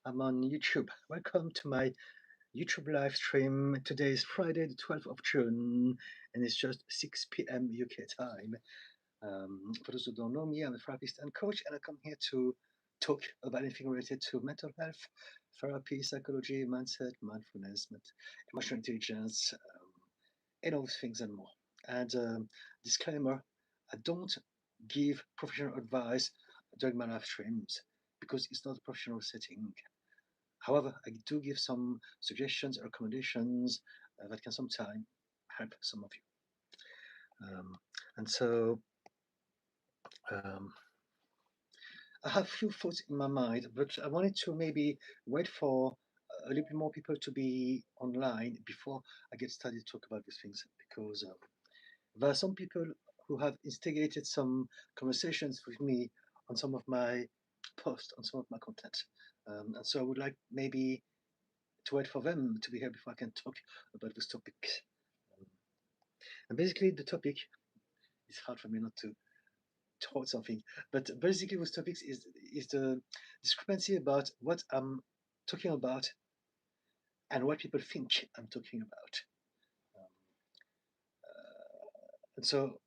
I'm on YouTube. Welcome to my YouTube live stream. Today is Friday, the 12th of June, and it's just 6 p.m. UK time. For those who don't know me, I'm a therapist and coach, and I come here to talk about anything related to mental health, therapy, psychology, mindset, mindfulness, emotional intelligence, and all those things and more. And disclaimer, I don't give professional advice during my live streams because it's not a professional setting. However, I do give some suggestions and recommendations that can sometimes help some of you. And so um, I have a few thoughts in my mind, but I wanted to maybe wait for a little bit more people to be online before I get started to talk about these things because there are some people who have instigated some conversations with me on some of my posts, on some of my content. And so I would like maybe to wait for them to be here before I can talk about this topic. And basically, the topic is hard for me not to talk something, but basically, this topic is the discrepancy about what I'm talking about and what people think I'm talking about. And so,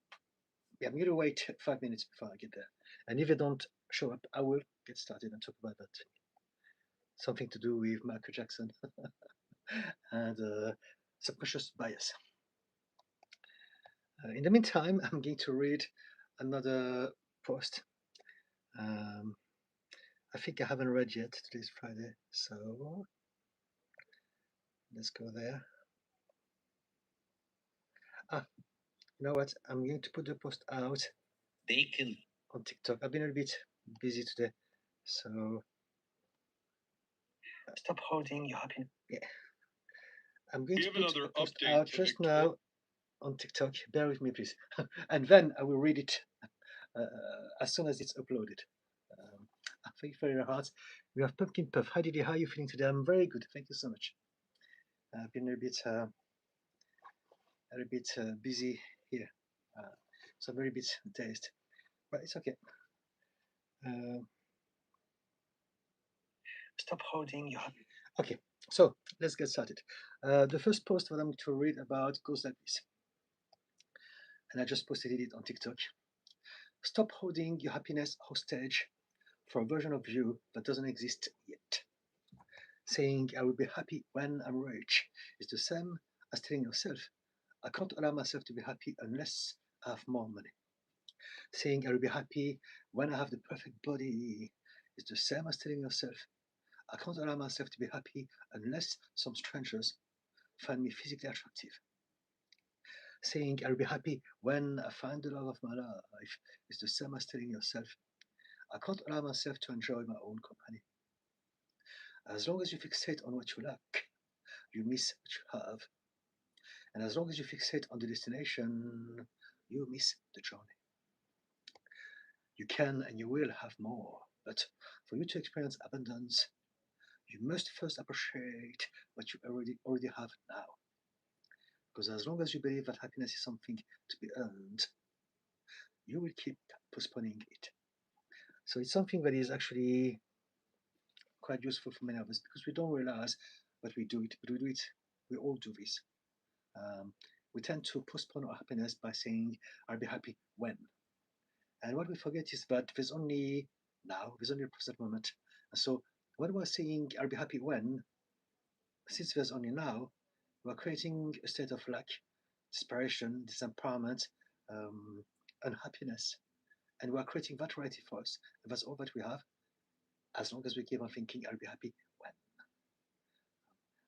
yeah, I'm going to wait 5 minutes before I get there. And if they don't show up, I will get started and talk about that. Something to do with Michael Jackson and subconscious bias. In the meantime, I'm going to read another post. I think I haven't read yet. Today's Friday, so let's go there. You know what? I'm going to put the post out on TikTok. I've been a bit busy today, so stop holding your happiness. Yeah. I'm going to put a post out just now on TikTok. Bear with me, please. And then I will read it as soon as it's uploaded. Thank you for your heart. We have Pumpkin Puff. Hi, Didi. How are you feeling today? I'm very good. Thank you so much. I've been a bit busy here, so I'm very bit dazed, but it's okay. Stop holding your happy. Okay, so let's get started. The first post that I'm going to read about goes like this, and I just posted it on TikTok. Stop holding your happiness hostage for a version of you that doesn't exist yet. Saying I will be happy when I'm rich is the same as telling yourself I can't allow myself to be happy unless I have more money. Saying I will be happy when I have the perfect body is the same as telling yourself I can't allow myself to be happy unless some strangers find me physically attractive. Saying I'll be happy when I find the love of my life is the same as telling yourself I can't allow myself to enjoy my own company. As long as you fixate on what you lack, you miss what you have. And as long as you fixate on the destination, you miss the journey. You can and you will have more, but for you to experience abundance, you must first appreciate what you already have now. Because as long as you believe that happiness is something to be earned, you will keep postponing it. So it's something that is actually quite useful for many of us because we don't realize that we do it, but we do it. We all do this. We tend to postpone our happiness by saying, I'll be happy when. And what we forget is that there's only now, there's only a present moment. And so when we're saying, I'll be happy when, since there's only now, we're creating a state of lack, desperation, disempowerment, unhappiness. And we're creating that reality for us. And that's all that we have, as long as we keep on thinking, I'll be happy when.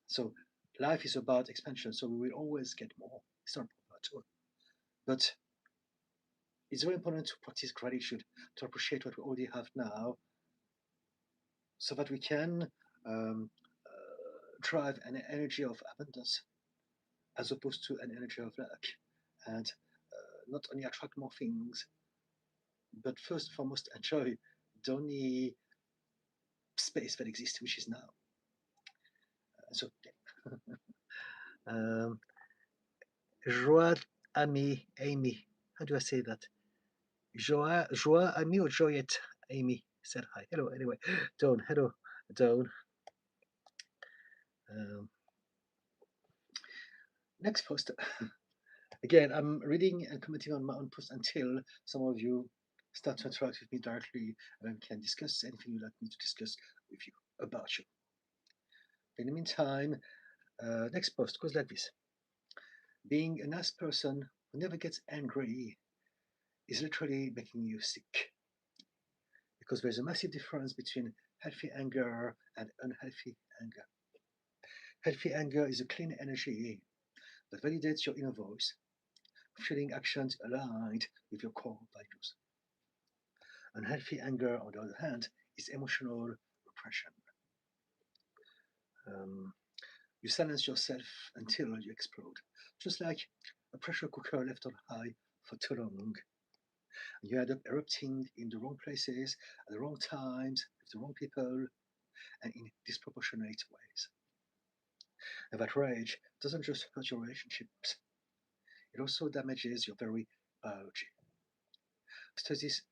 So life is about expansion, so we will always get more. It's not about all. But it's very important to practice gratitude, to appreciate what we already have now, so that we can drive an energy of abundance as opposed to an energy of lack. And not only attract more things, but first and foremost enjoy the only space that exists, which is now. So, yeah. Joie, Amy. How do I say that? Joie, Ami, or Joyette, Amy said hi. Hello, anyway. Dawn, hello, Dawn. Um, Next post. Again, I'm reading and commenting on my own post until some of you start to interact with me directly and we can discuss anything you'd like me to discuss with you about you. In the meantime, next post goes like this. Being a nice person who never gets angry is literally making you sick, because there's a massive difference between healthy anger and unhealthy anger. Healthy anger is a clean energy that validates your inner voice, fueling actions aligned with your core values. Unhealthy anger, on the other hand, is emotional repression. Um, you silence yourself until you explode, just like a pressure cooker left on high for too long. You end up erupting in the wrong places, at the wrong times, with the wrong people, and in disproportionate ways. And that rage doesn't just hurt your relationships, it also damages your very biology. Studies,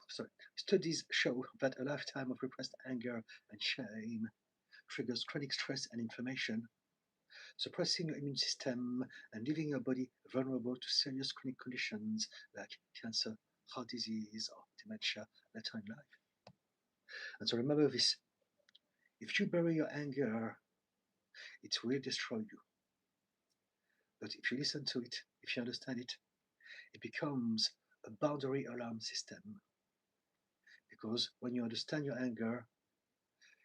sorry, studies show that a lifetime of repressed anger and shame triggers chronic stress and inflammation, suppressing your immune system and leaving your body vulnerable to serious chronic conditions like cancer, heart disease, or dementia later in life. And so remember this: if you bury your anger, it will destroy you. But if you listen to it, if you understand it, it becomes a boundary alarm system. Because when you understand your anger,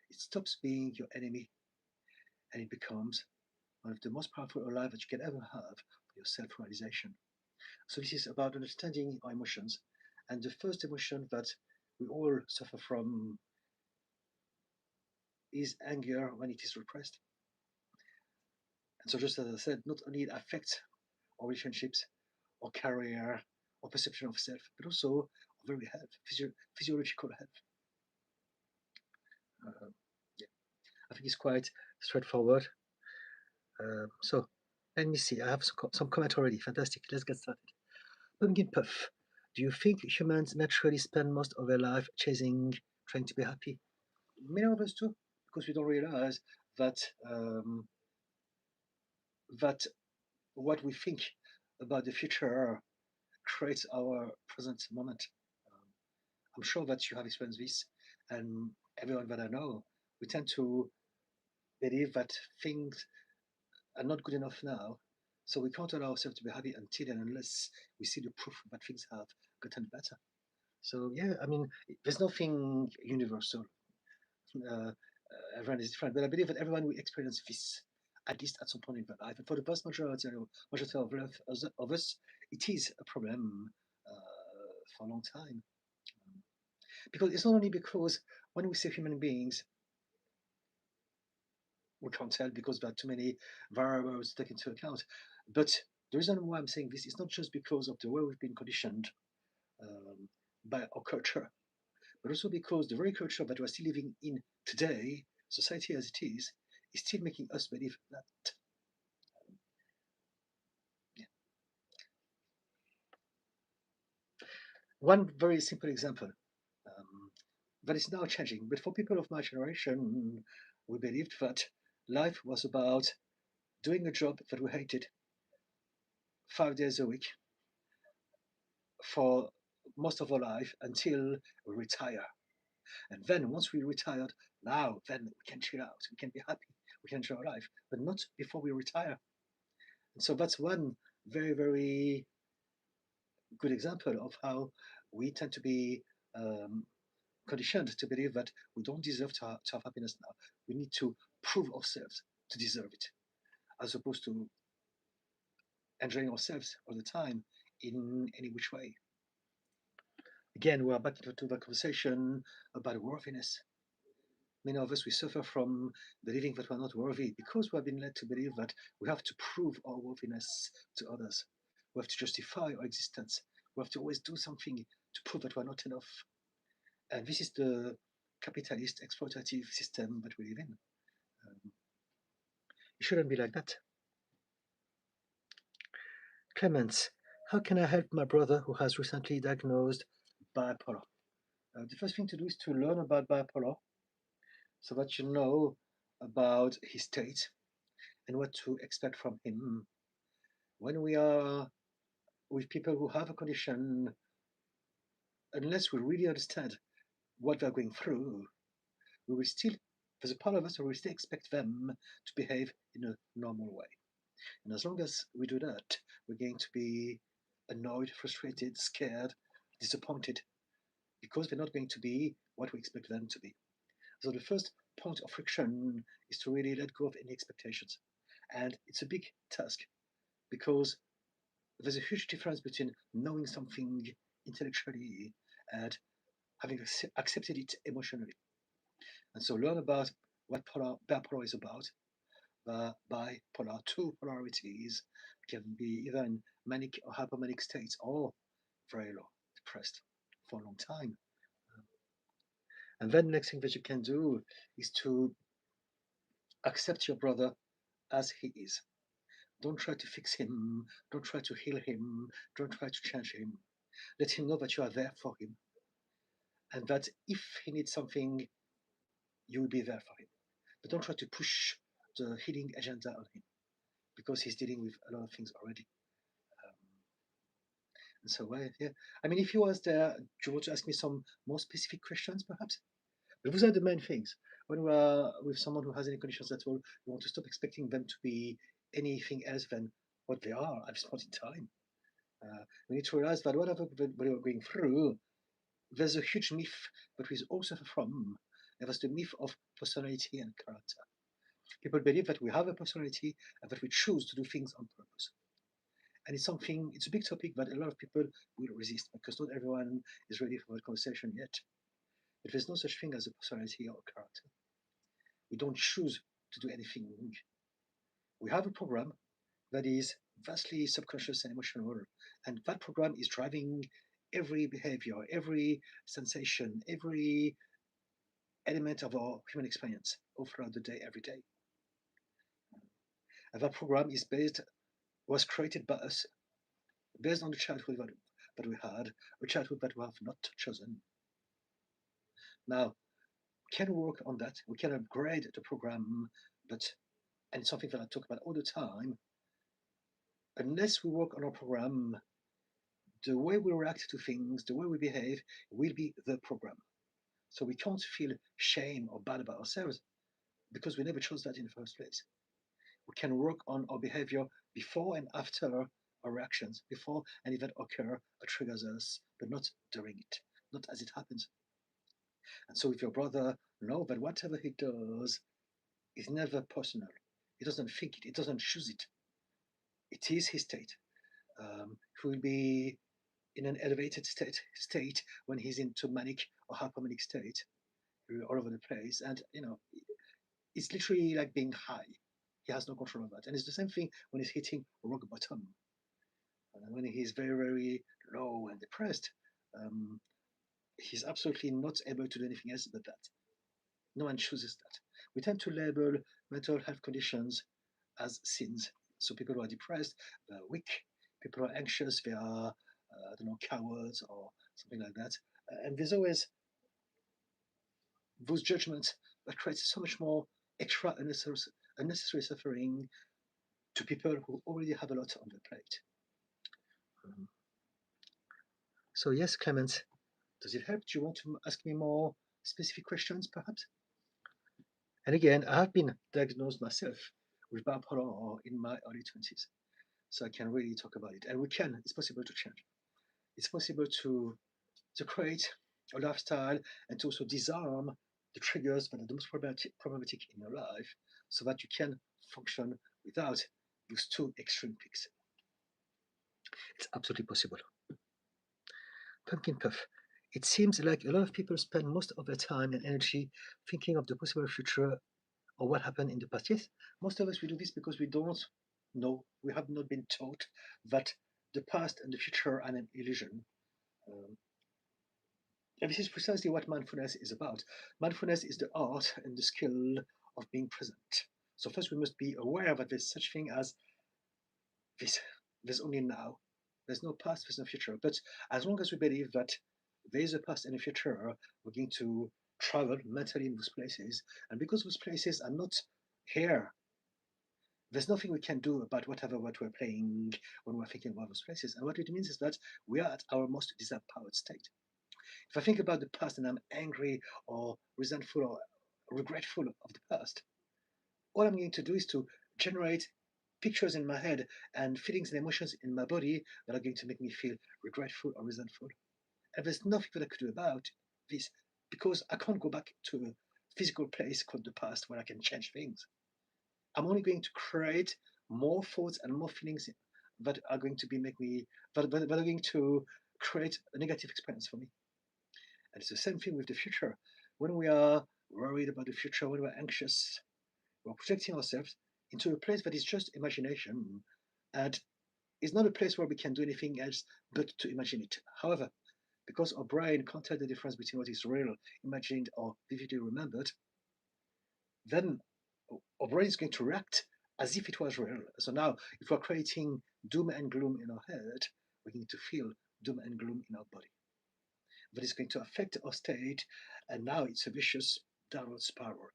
it stops being your enemy and it becomes one of the most powerful alive that you can ever have for your self realization. So, this is about understanding our emotions. And the first emotion that we all suffer from is anger when it is repressed. And so, just as I said, not only it affects our relationships, our career, our perception of self, but also our very health, physiological health. Uh, yeah, I think it's quite straightforward. So let me see. I have some comment already. Fantastic. Let's get started. Pumpkin Puff. Do you think humans naturally spend most of their life trying to be happy? Many of us do, because we don't realize that that what we think about the future creates our present moment. Um, I'm sure that you have experienced this, and everyone that I know, we tend to believe that things are not good enough now, so we can't allow ourselves to be happy until and unless we see the proof that things have gotten better. So yeah, I mean, there's nothing universal. Everyone is different, but I believe that everyone will experience this at least at some point in their life. And for the vast majority, of us, it is a problem for a long time. Because it's not only because when we say human beings, we can't tell because there are too many variables to take into account. But the reason why I'm saying this is not just because of the way we've been conditioned um, by our culture, but also because the very culture that we're still living in today, society as it is still making us believe that. Yeah. One very simple example um, that is now changing, but for people of my generation, we believed that life was about doing a job that we hated 5 days a week for most of our life until we retire. And then once we retired, now then we can chill out, we can be happy, we can enjoy our life, but not before we retire. And so that's one very, very good example of how we tend to be um, conditioned to believe that we don't deserve to have happiness now. We need to prove ourselves to deserve it, as opposed to enjoying ourselves all the time in any which way. Again, we're back into the conversation about worthiness. Many of us, we suffer from believing that we're not worthy because we have been led to believe that we have to prove our worthiness to others. We have to justify our existence. We have to always do something to prove that we're not enough. And this is the capitalist exploitative system that we live in. Um, it shouldn't be like that. Clements, how can I help my brother who has recently diagnosed bipolar? The first thing to do is to learn about bipolar so that you know about his state and what to expect from him. When we are with people who have a condition, unless we really understand what they're going through, we will still, there's a part of us who will still expect them to behave in a normal way. And as long as we do that, we're going to be annoyed, frustrated, scared, disappointed, because they're not going to be what we expect them to be. So the first point of friction is to really let go of any expectations. And it's a big task because there's a huge difference between knowing something intellectually and having accepted it emotionally. And so learn about what bipolar is about. Bipolar, two polarities, can be either in manic or hypomanic states or very low, depressed for a long time. And then the next thing that you can do is to accept your brother as he is. Don't try to fix him. Don't try to heal him. Don't try to change him. Let him know that you are there for him and that if he needs something, you will be there for him. But don't try to push the healing agenda on him because he's dealing with a lot of things already. Um, and so, yeah. I mean, if you was there, do you want to ask me some more specific questions, perhaps? But those are the main things. When we are with someone who has any conditions at all, we want to stop expecting them to be anything else than what they are at this point in time. We need to realize that whatever we are going through, there's a huge myth that we all suffer from. And that's the myth of personality and character. People believe that we have a personality and that we choose to do things on purpose. And it's a big topic that a lot of people will resist because not everyone is ready for that conversation yet. But there's no such thing as a personality or a character. We don't choose to do anything. We have a program that is vastly subconscious and emotional, and that program is driving every behavior, every sensation, every element of our human experience all throughout the day, every day. And that program was created by us based on the childhood that we had, a childhood that we have not chosen. Now, we can work on that. We can upgrade the program, but and it's something that I talk about all the time. Unless we work on our program, the way we react to things, the way we behave, will be the program. So we can't feel shame or bad about ourselves because we never chose that in the first place. We can work on our behavior before and after our reactions, before an event occurs that triggers us, but not during it, not as it happens. And so if your brother know that whatever he does is never personal, he doesn't think it, he doesn't choose it. It is his state. He will be in an elevated state when he's into manic or hypomanic state, all over the place, and it's literally like being high. He has no control of that, and it's the same thing when he's hitting rock bottom. And when he's very, very low and depressed, um, he's absolutely not able to do anything else but that. No one chooses that. We tend to label mental health conditions as sins. So people who are depressed, they're weak. People who are anxious, they are, I don't know, cowards or something like that. And there's always those judgments that create so much more extra unnecessary suffering to people who already have a lot on their plate. Um, so yes, Clement, does it help? Do you want to ask me more specific questions, perhaps? And again, I have been diagnosed myself with bipolar in my early 20s, so I can really talk about it. And it's possible to change. It's possible to create a lifestyle and to also disarm the triggers that are the most problematic in your life so that you can function without those two extreme peaks. It's absolutely possible. Pumpkin Puff. It seems like a lot of people spend most of their time and energy thinking of the possible future or what happened in the past. Yes, most of us we do this because we don't know, we have not been taught that the past and the future are an illusion. Um, and this is precisely what mindfulness is about. Mindfulness is the art and the skill of being present. So first we must be aware that there's such thing as this. There's only now. There's no past, there's no future. But as long as we believe that there is a past and a future, we're going to travel mentally in those places. And because those places are not here, there's nothing we can do about what we're playing when we're thinking about those places. And what it means is that we are at our most disempowered state. If I think about the past and I'm angry or resentful or regretful of the past, all I'm going to do is to generate pictures in my head and feelings and emotions in my body that are going to make me feel regretful or resentful. And there's nothing that I could do about this because I can't go back to a physical place called the past where I can change things. I'm only going to create more thoughts and more feelings that are going to be make me that are going to create a negative experience for me. And it's the same thing with the future. When we are worried about the future, when we're anxious, we're projecting ourselves into a place that is just imagination and is not a place where we can do anything else but to imagine it. However, because our brain can't tell the difference between what is real, imagined, or vividly remembered, then our brain is going to react as if it was real. So now, if we're creating doom and gloom in our head, we're going to feel doom and gloom in our body. That is going to affect our state, and now it's a vicious downward spiral.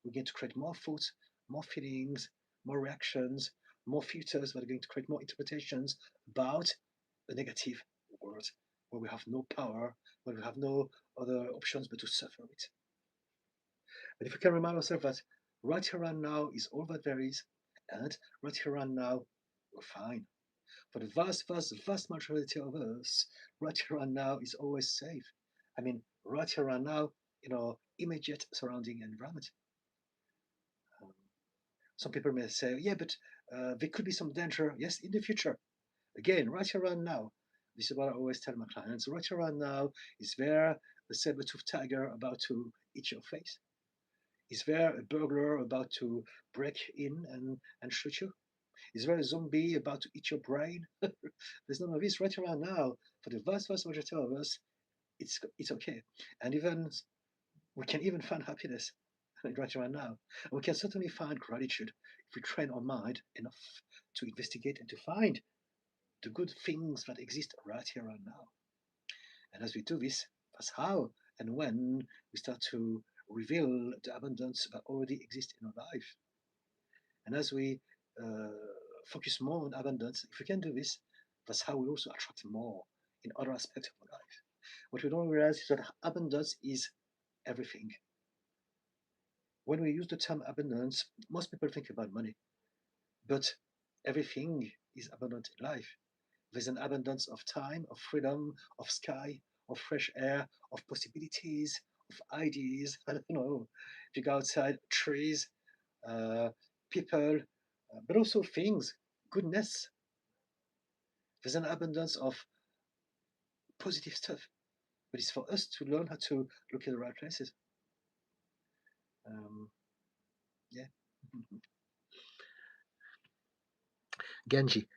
We're going to create more thoughts, more feelings, more reactions, more filters that are going to create more interpretations about a negative world where we have no power, where we have no other options but to suffer it. But if we can remind ourselves that right here and now is all that there is, and right here and now, we're fine. For the vast, vast, vast majority of us, right here and now is always safe. I mean, right here and now in our immediate surrounding environment. Um, some people may say, yeah, but there could be some danger, yes, in the future. Again, right here and now. This is what I always tell my clients. Right here and now, is there a saber-toothed tiger about to eat your face? Is there a burglar about to break in and shoot you? Is there a zombie about to eat your brain? There's none of this right around now. For the vast, vast majority of us, it's okay. And even we can even find happiness right around now. And we can certainly find gratitude if we train our mind enough to investigate and to find the good things that exist right here and now. And as we do this, that's how and when we start to reveal the abundance that already exists in our life. And as we uh, focus more on abundance, if we can do this, that's how we also attract more in other aspects of our life. What we don't realize is that abundance is everything. When we use the term abundance, most people think about money, but everything is abundant in life. There's an abundance of time, of freedom, of sky, of fresh air, of possibilities, of ideas. I don't know. If you go outside, trees, uh, people, but also things, goodness. There's an abundance of positive stuff, but it's for us to learn how to look at the right places. Um, yeah. Genji,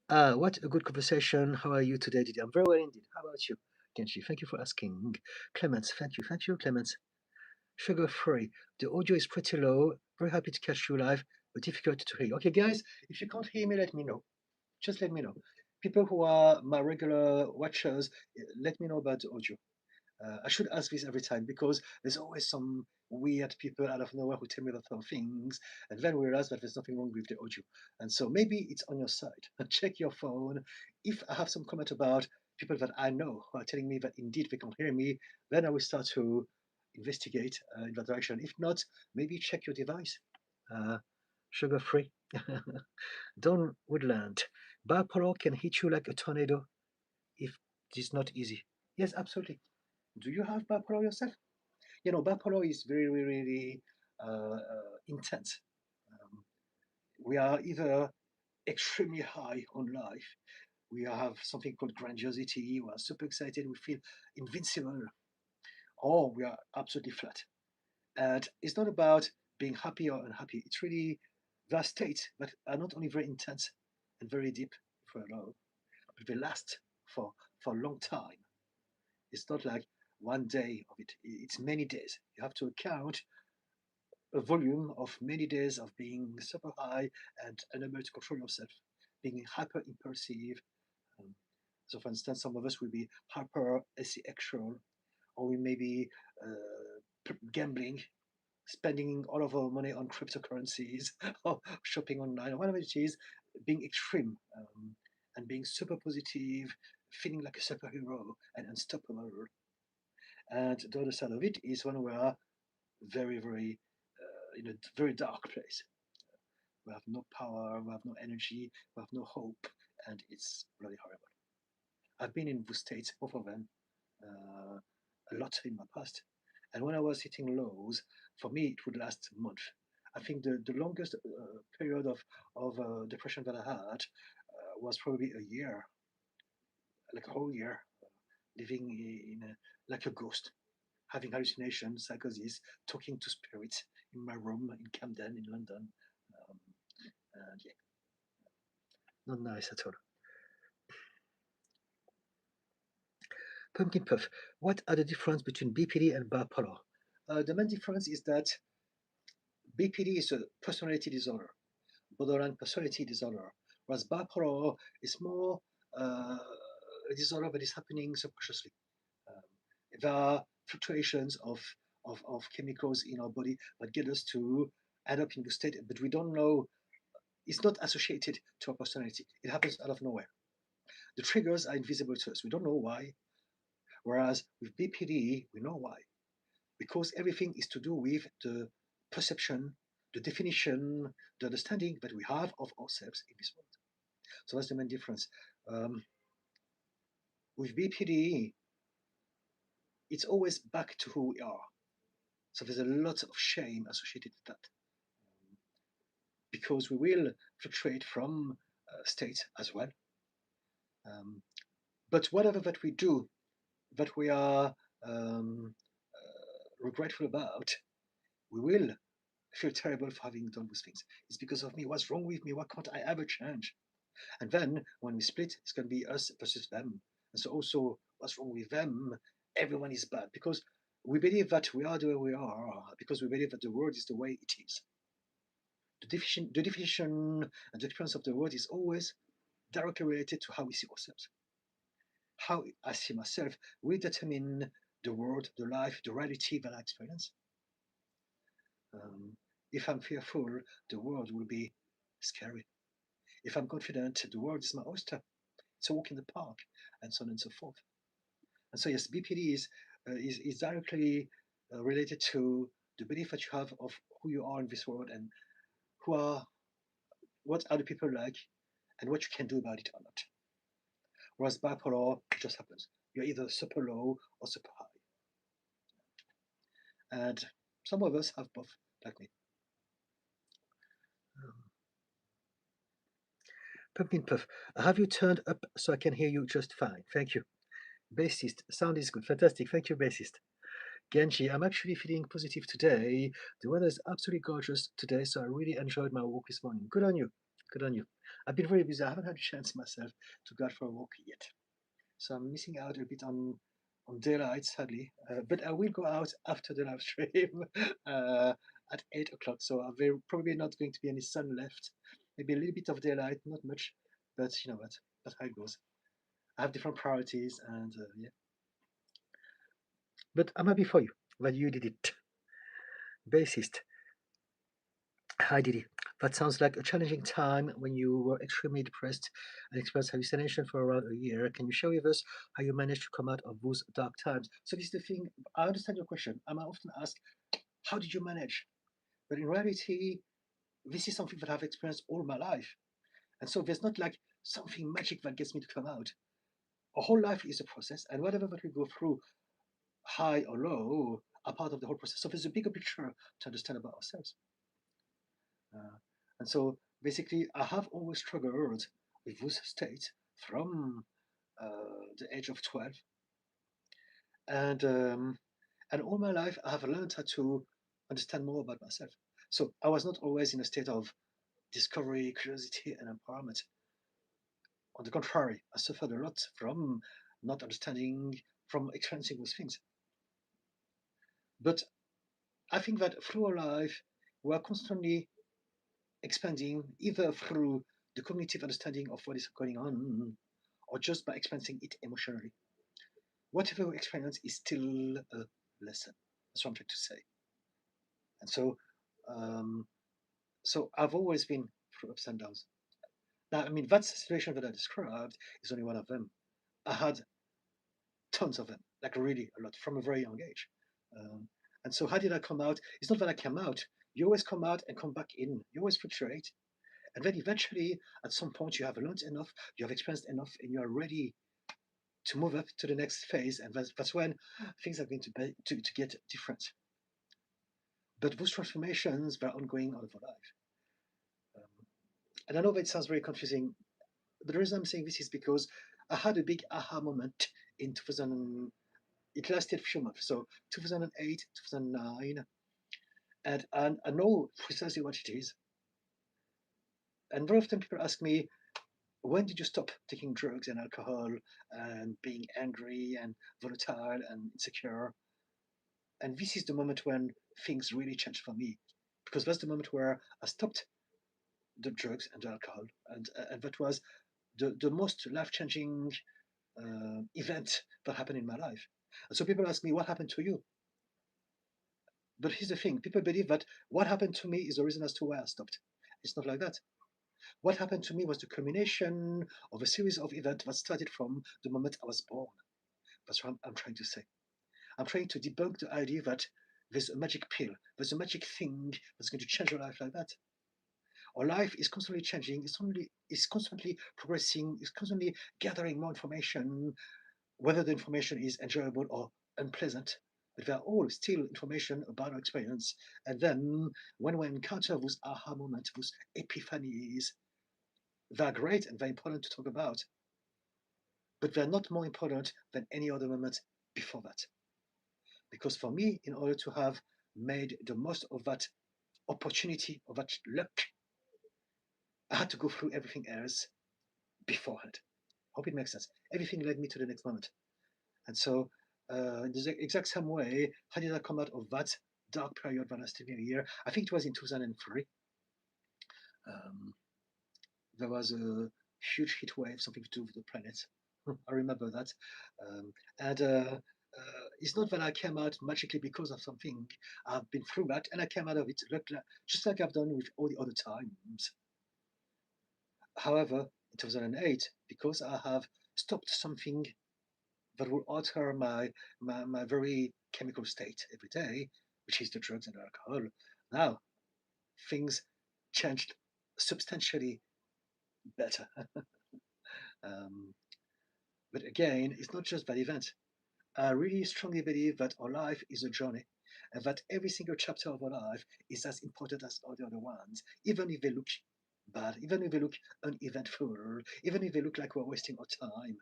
what a good conversation. How are you today, Didi? I'm very well indeed. How about you, Genji? Thank you for asking. Clemens, thank you. Thank you, Clemens. Sugar free. The audio is pretty low. Very happy to catch you live, but difficult to hear you. Okay, guys, if you can't hear me, let me know. Just let me know. People who are my regular watchers, let me know about the audio. I should ask this every time because there's always some weird people out of nowhere who tell me that of things, and then we realize that there's nothing wrong with the audio. And so maybe it's on your side. Check your phone. If I have some comment about people that I know who are telling me that indeed they can't hear me, then I will start to investigate in that direction. If not, maybe check your device. Uh, Sugar free. Don Woodland. Bipolar can hit you like a tornado if it is not easy. Yes, absolutely. Do you have bipolar yourself? You know, bipolar is very, very, really intense. Um, we are either extremely high on life, we have something called grandiosity, we are super excited, we feel invincible, or we are absolutely flat. And it's not about being happy or unhappy. It's really the states that are not only very intense and very deep for a long, but they last for a long time. It's not like one day of it. It's many days. You have to account a volume of many days of being super high and unable to control yourself, being hyper impulsive. Um, so, for instance, some of us will be hyper asexual, or we may be gambling, spending all of our money on cryptocurrencies or shopping online, or whatever it is, being extreme and being super positive, feeling like a superhero and unstoppable. And the other side of it is when we are very, very in a very dark place. We have no power, we have no energy, we have no hope, and it's really horrible. I've been in those states, both of them, uh, a lot in my past. And when I was hitting lows, for me, it would last a month. I think the longest period of depression that I had was probably a year, like a whole year, living in like a ghost, having hallucinations, psychosis, talking to spirits in my room in Camden in London. Um, and yeah, not nice at all. Pumpkin Puff, what are the difference between BPD and bipolar? The main difference is that BPD is a personality disorder, borderline personality disorder, whereas bipolar is more a disorder that is happening subconsciously. Um, there are fluctuations of chemicals in our body that get us to end up in the state, but we don't know. It's not associated to our personality. It happens out of nowhere. The triggers are invisible to us. We don't know why. Whereas with BPD, we know why. Because everything is to do with the perception, the definition, the understanding that we have of ourselves in this world. So that's the main difference. With BPD, it's always back to who we are. So there's a lot of shame associated with that. Because we will fluctuate from states as well. But whatever that we do, that we are regretful about, we will feel terrible for having done those things. It's because of me. What's wrong with me? What can't I ever change? And then when we split, it's going to be us versus them. And so also, what's wrong with them? Everyone is bad because we believe that we are the way we are because we believe that the world is the way it is. The definition and the experience of the world is always directly related to how we see ourselves. How I see myself will determine the world, the life, the reality that I experience. If I'm fearful, the world will be scary. If I'm confident, the world is my oyster. It's a walk in the park, and so on and so forth. And so, yes, BPD is directly related to the belief that you have of who you are in this world and who are what other people like and what you can do about it or not. Whereas bipolar, it just happens. You're either super low or super high. And some of us have both, like me. Pumpkin Puff, have you turned up so I can hear you just fine? Thank you. Bassist, sound is good. Fantastic. Thank you, bassist. Genji, I'm actually feeling positive today. The weather is absolutely gorgeous today, so I really enjoyed my walk this morning. Good on you. Good on you. I've been very busy. I haven't had a chance myself to go out for a walk yet. So I'm missing out a bit on daylight, sadly. But I will go out after the live stream at 8 o'clock. So I'm probably not going to be any sun left. Maybe a little bit of daylight, not much. But you know what? That's how it goes. I have different priorities, and yeah. But I'm happy for you that you did it. Bassist. Hi, Didi. That sounds like a challenging time when you were extremely depressed and experienced hallucination for around a year. Can you share with us how you managed to come out of those dark times? So this is the thing. I understand your question. I'm often asked, how did you manage? But in reality, this is something that I've experienced all my life. And so there's not like something magic that gets me to come out. Our whole life is a process, and whatever that we go through, high or low, are part of the whole process. So there's a bigger picture to understand about ourselves. And so basically, I have always struggled with this state from the age of 12. And all my life, I have learned how to understand more about myself. So I was not always in a state of discovery, curiosity, and empowerment. On the contrary, I suffered a lot from not understanding, from experiencing those things. But I think that through our life, we are constantly expanding either through the cognitive understanding of what is going on or just by experiencing it emotionally. whatever we experience is still a lesson. That's what I'm trying to say. And um, so I've always been through ups and downs. Now, I mean, that situation that I described is only one of them. I had tons of them, like really a lot from a very young age. Um, and so how did I come out? It's not that I came out. You always come out and come back in. You always fluctuate. And then eventually, at some point, you have learned enough, you have experienced enough, and you are ready to move up to the next phase. And that's when things are going to get different. But those transformations were ongoing all of our life. Um, and I know that sounds very confusing, but the reason I'm saying this is because I had a big aha moment in 2000. It lasted a few months, so 2008, 2009, and I know precisely what it is. And very often people ask me, when did you stop taking drugs and alcohol and being angry and volatile and insecure? And this is the moment when things really changed for me, because that's the moment where I stopped the drugs and the alcohol, and that was the most life-changing event that happened in my life. And so people ask me, what happened to you? But here's the thing, people believe that what happened to me is the reason as to why I stopped. It's not like that. What happened to me was the culmination of a series of events that started from the moment I was born. That's what I'm trying to say. I'm trying to debunk the idea that there's a magic pill, there's a magic thing that's going to change your life like that. Our life is constantly changing, it's constantly progressing, it's constantly gathering more information, whether the information is enjoyable or unpleasant. But they're all still information about our experience. And then when we encounter those aha moments, those epiphanies, they're great and they're important to talk about. But they're not more important than any other moment before that. Because for me, in order to have made the most of that opportunity, of that luck, I had to go through everything else beforehand. Hope it makes sense. Everything led me to the next moment. And so, in the exact same way, how did I come out of that dark period that lasted me a year? I think it was in 2003. Um, there was a huge heat wave, something to do with the planet. I remember that. Um, and it's not that I came out magically because of something. I've been through that and I came out of it just like I've done with all the other times. However, in 2008, because I have stopped something that will alter my very chemical state every day, which is the drugs and alcohol, now things changed substantially better. um, but again, it's not just that event. I really strongly believe that our life is a journey and that every single chapter of our life is as important as all the other ones, even if they look bad, even if they look uneventful, even if they look like we're wasting our time.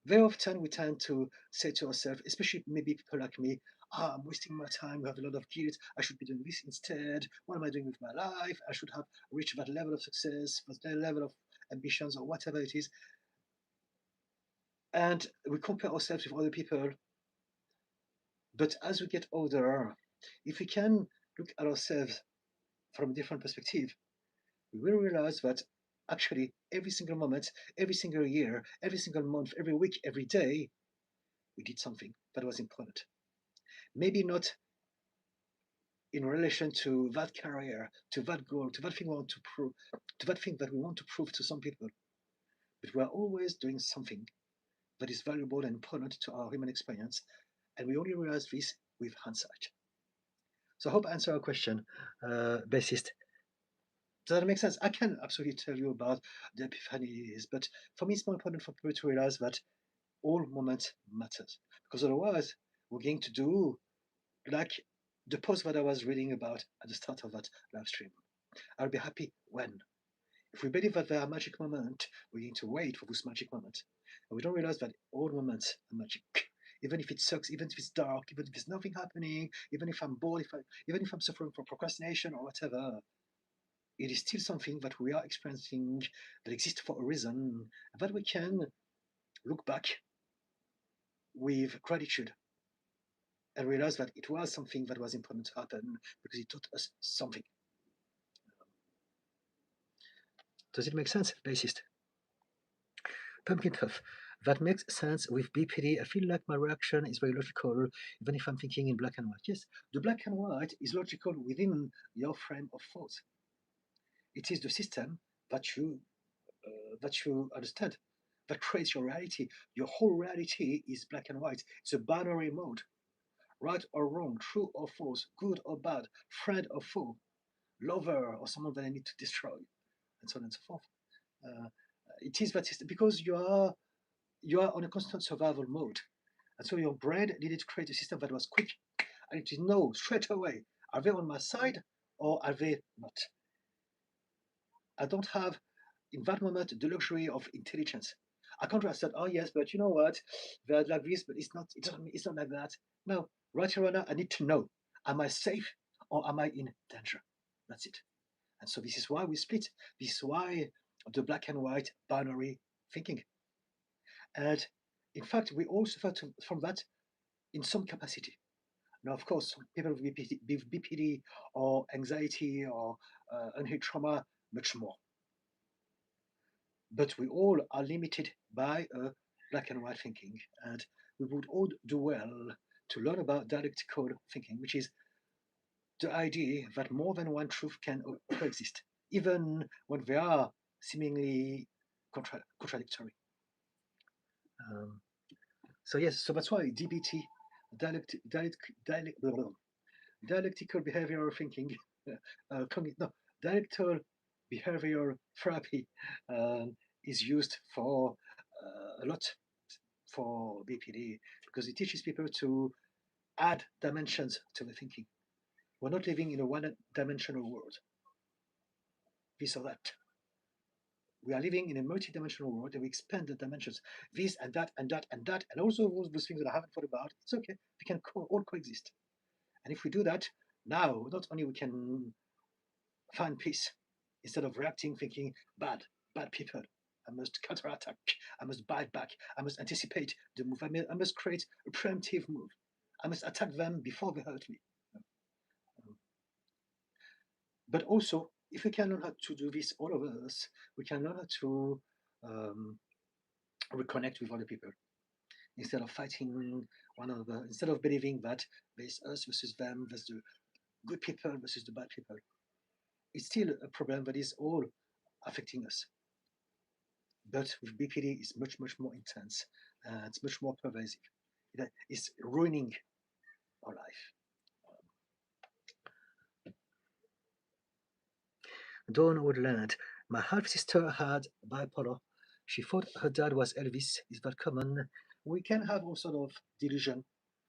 Very often we tend to say to ourselves, especially maybe people like me, I'm wasting my time, we have a lot of guilt, I should be doing this instead, what am I doing with my life, I should have reached that level of success, that level of ambitions or whatever it is. And we compare ourselves with other people. But as we get older, if we can look at ourselves from a different perspective, we will realize that actually every single moment, every single year, every single month, every week, every day, we did something that was important. Maybe not in relation to that career, to that goal, to that thing we want to prove, to that thing that we want to prove to some people, but we're always doing something that is valuable and important to our human experience, and we only realize this with hindsight. So I hope I answer our question, bassist. Does that make sense? I can absolutely tell you about the epiphanies, but for me, it's more important for people to realize that all moments matters, because otherwise, we're going to do like the post that I was reading about at the start of that live stream. I'll be happy when. If we believe that there are magic moments, we need to wait for this magic moment. And we don't realize that all moments are magic. Even if it sucks, even if it's dark, even if there's nothing happening, even if I'm bored, even if I'm suffering from procrastination or whatever, it is still something that we are experiencing that exists for a reason, and that we can look back with gratitude and realize that it was something that was important to happen because it taught us something. Does it make sense, bassist? Pumpkin Puff. That makes sense with BPD. I feel like my reaction is very logical, even if I'm thinking in black and white. Yes, the black and white is logical within your frame of thought. It is the system that you understand that creates your reality. Your whole reality is black and white. It's a binary mode, right or wrong, true or false, good or bad, friend or foe, lover or someone that I need to destroy, and so on and so forth. Uh, it is that system because you are on a constant survival mode, and so your brain needed to create a system that was quick. I need to know straight away: are they on my side or are they not? I don't have in that moment the luxury of intelligence. I can't just say, oh yes, but you know what? They're like this, but it's not. It doesn't mean it's not like that. No, right here right now, I need to know: am I safe or am I in danger? That's it. And so this is why we split. This is why the black and white binary thinking. And in fact, we all suffer from that in some capacity. Now, of course, people with BPD or anxiety or unhealed trauma, much more. But we all are limited by black and white thinking. And we would all do well to learn about dialectical thinking, which is the idea that more than one truth can coexist, even when they are seemingly contradictory. Um, so yes, so that's why DBT, dialectical behavioral thinking, no, dialectical behavioral therapy is used for a lot for BPD because it teaches people to add dimensions to the thinking. We're not living in a one-dimensional world, this or that. We are living in a multi-dimensional world and we expand the dimensions, this and that and that and that, and also those things that I haven't thought about. It's okay. We can all coexist. And if we do that, now not only we can find peace instead of reacting, thinking bad people. I must counterattack. I must bite back. I must anticipate the move. I must create a preemptive move. I must attack them before they hurt me. But also, if we can learn how to do this, all of us, we can learn how to um, reconnect with other people instead of fighting one another, instead of believing that there's us versus them, there's the good people versus the bad people. It's still a problem that is all affecting us. But with BPD, it's much, much more intense. It's much more pervasive. It's ruining our life. Dawn Woodland. My half sister had bipolar. She thought her dad was Elvis. Is that common? We can have all sort of delusion.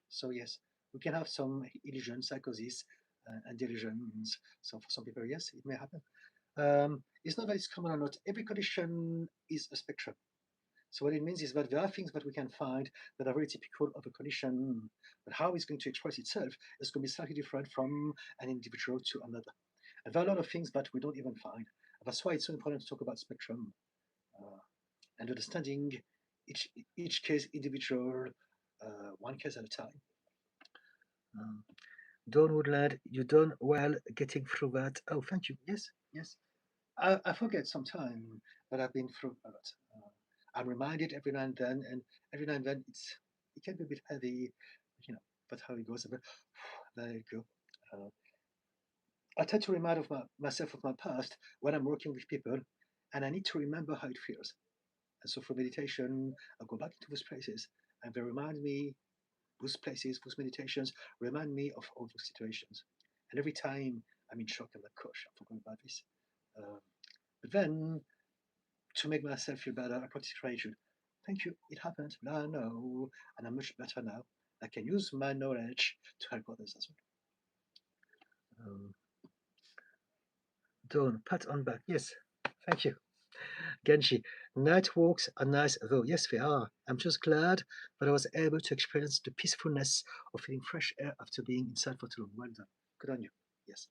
So yes, we can have some illusion, psychosis, and delusions. So for some people, yes, it may happen. It's not that it's common or not. Every condition is a spectrum. So what it means is that there are things that we can find that are very typical of a condition, but how it's going to express itself is going to be slightly different from an individual to another. And there are a lot of things that we don't even find. That's why it's so important to talk about spectrum uh, and understanding each case individual, one case at a time. Um, Dawn Woodland, you done well getting through that. Oh, thank you. Yes, yes. I forget sometimes that I've been through a lot. I'm reminded every now and then, and every now and then it can be a bit heavy, you know. But how it goes, but there you go. I tend to remind myself of my past when I'm working with people, and I need to remember how it feels. And so for meditation, I go back into those places, and they remind me, those places, those meditations remind me of all those situations. And every time I'm in shock, I'm like, gosh, I forgot about this. Um, but then to make myself feel better, I practice gratitude. Thank you, it happened. Now I know, and I'm much better now. I can use my knowledge to help others as well. Dawn, pat on back. Yes, thank you. Genji, night walks are nice though. Yes, they are. I'm just glad that I was able to experience the peacefulness of feeling fresh air after being inside for too long. Well done. Good on you. Yes.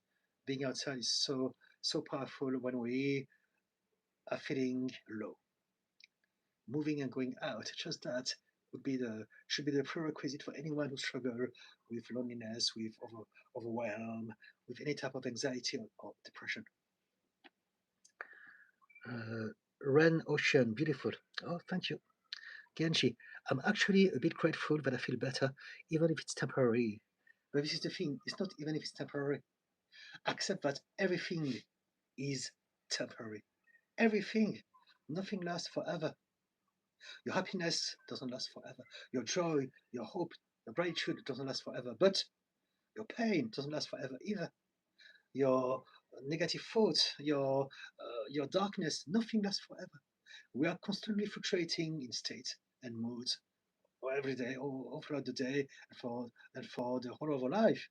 Being outside is so powerful when we are feeling low. Moving and going out, just that should be the prerequisite for anyone who struggles with loneliness, with overwhelm, with any type of anxiety or depression. Ren Ocean, beautiful. Oh, thank you. Genji, I'm actually a bit grateful that I feel better, even if it's temporary. But this is the thing, it's not even if it's temporary. Accept that everything is temporary. Everything. Nothing lasts forever. Your happiness doesn't last forever. Your joy, your hope, your gratitude doesn't last forever. But your pain doesn't last forever either. Your negative thoughts, your darkness, nothing lasts forever. We are constantly fluctuating in state and moods every day, all throughout the day, and for the whole of our life.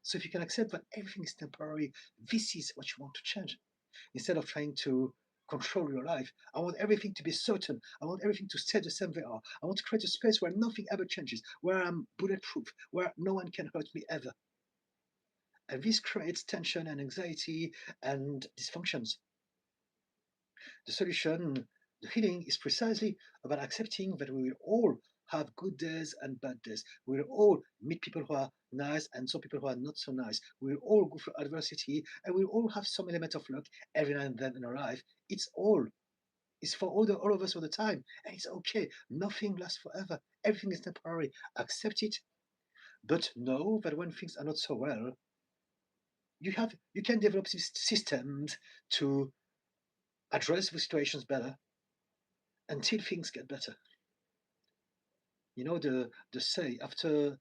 So if you can accept that everything is temporary, this is what you want to change. Instead of trying to control your life, I want everything to be certain. I want everything to stay the same they are. I want to create a space where nothing ever changes, where I'm bulletproof, where no one can hurt me ever. And this creates tension and anxiety and dysfunctions. The solution, the healing, is precisely about accepting that we will all have good days and bad days. We will all meet people who are nice and some people who are not so nice. We will all go through adversity and we will all have some element of luck every now and then in our life. It's for all of us all the time. And it's okay. Nothing lasts forever. Everything is temporary. Accept it. But know that when things are not so well, you can develop systems to address the situations better until things get better. You know the say after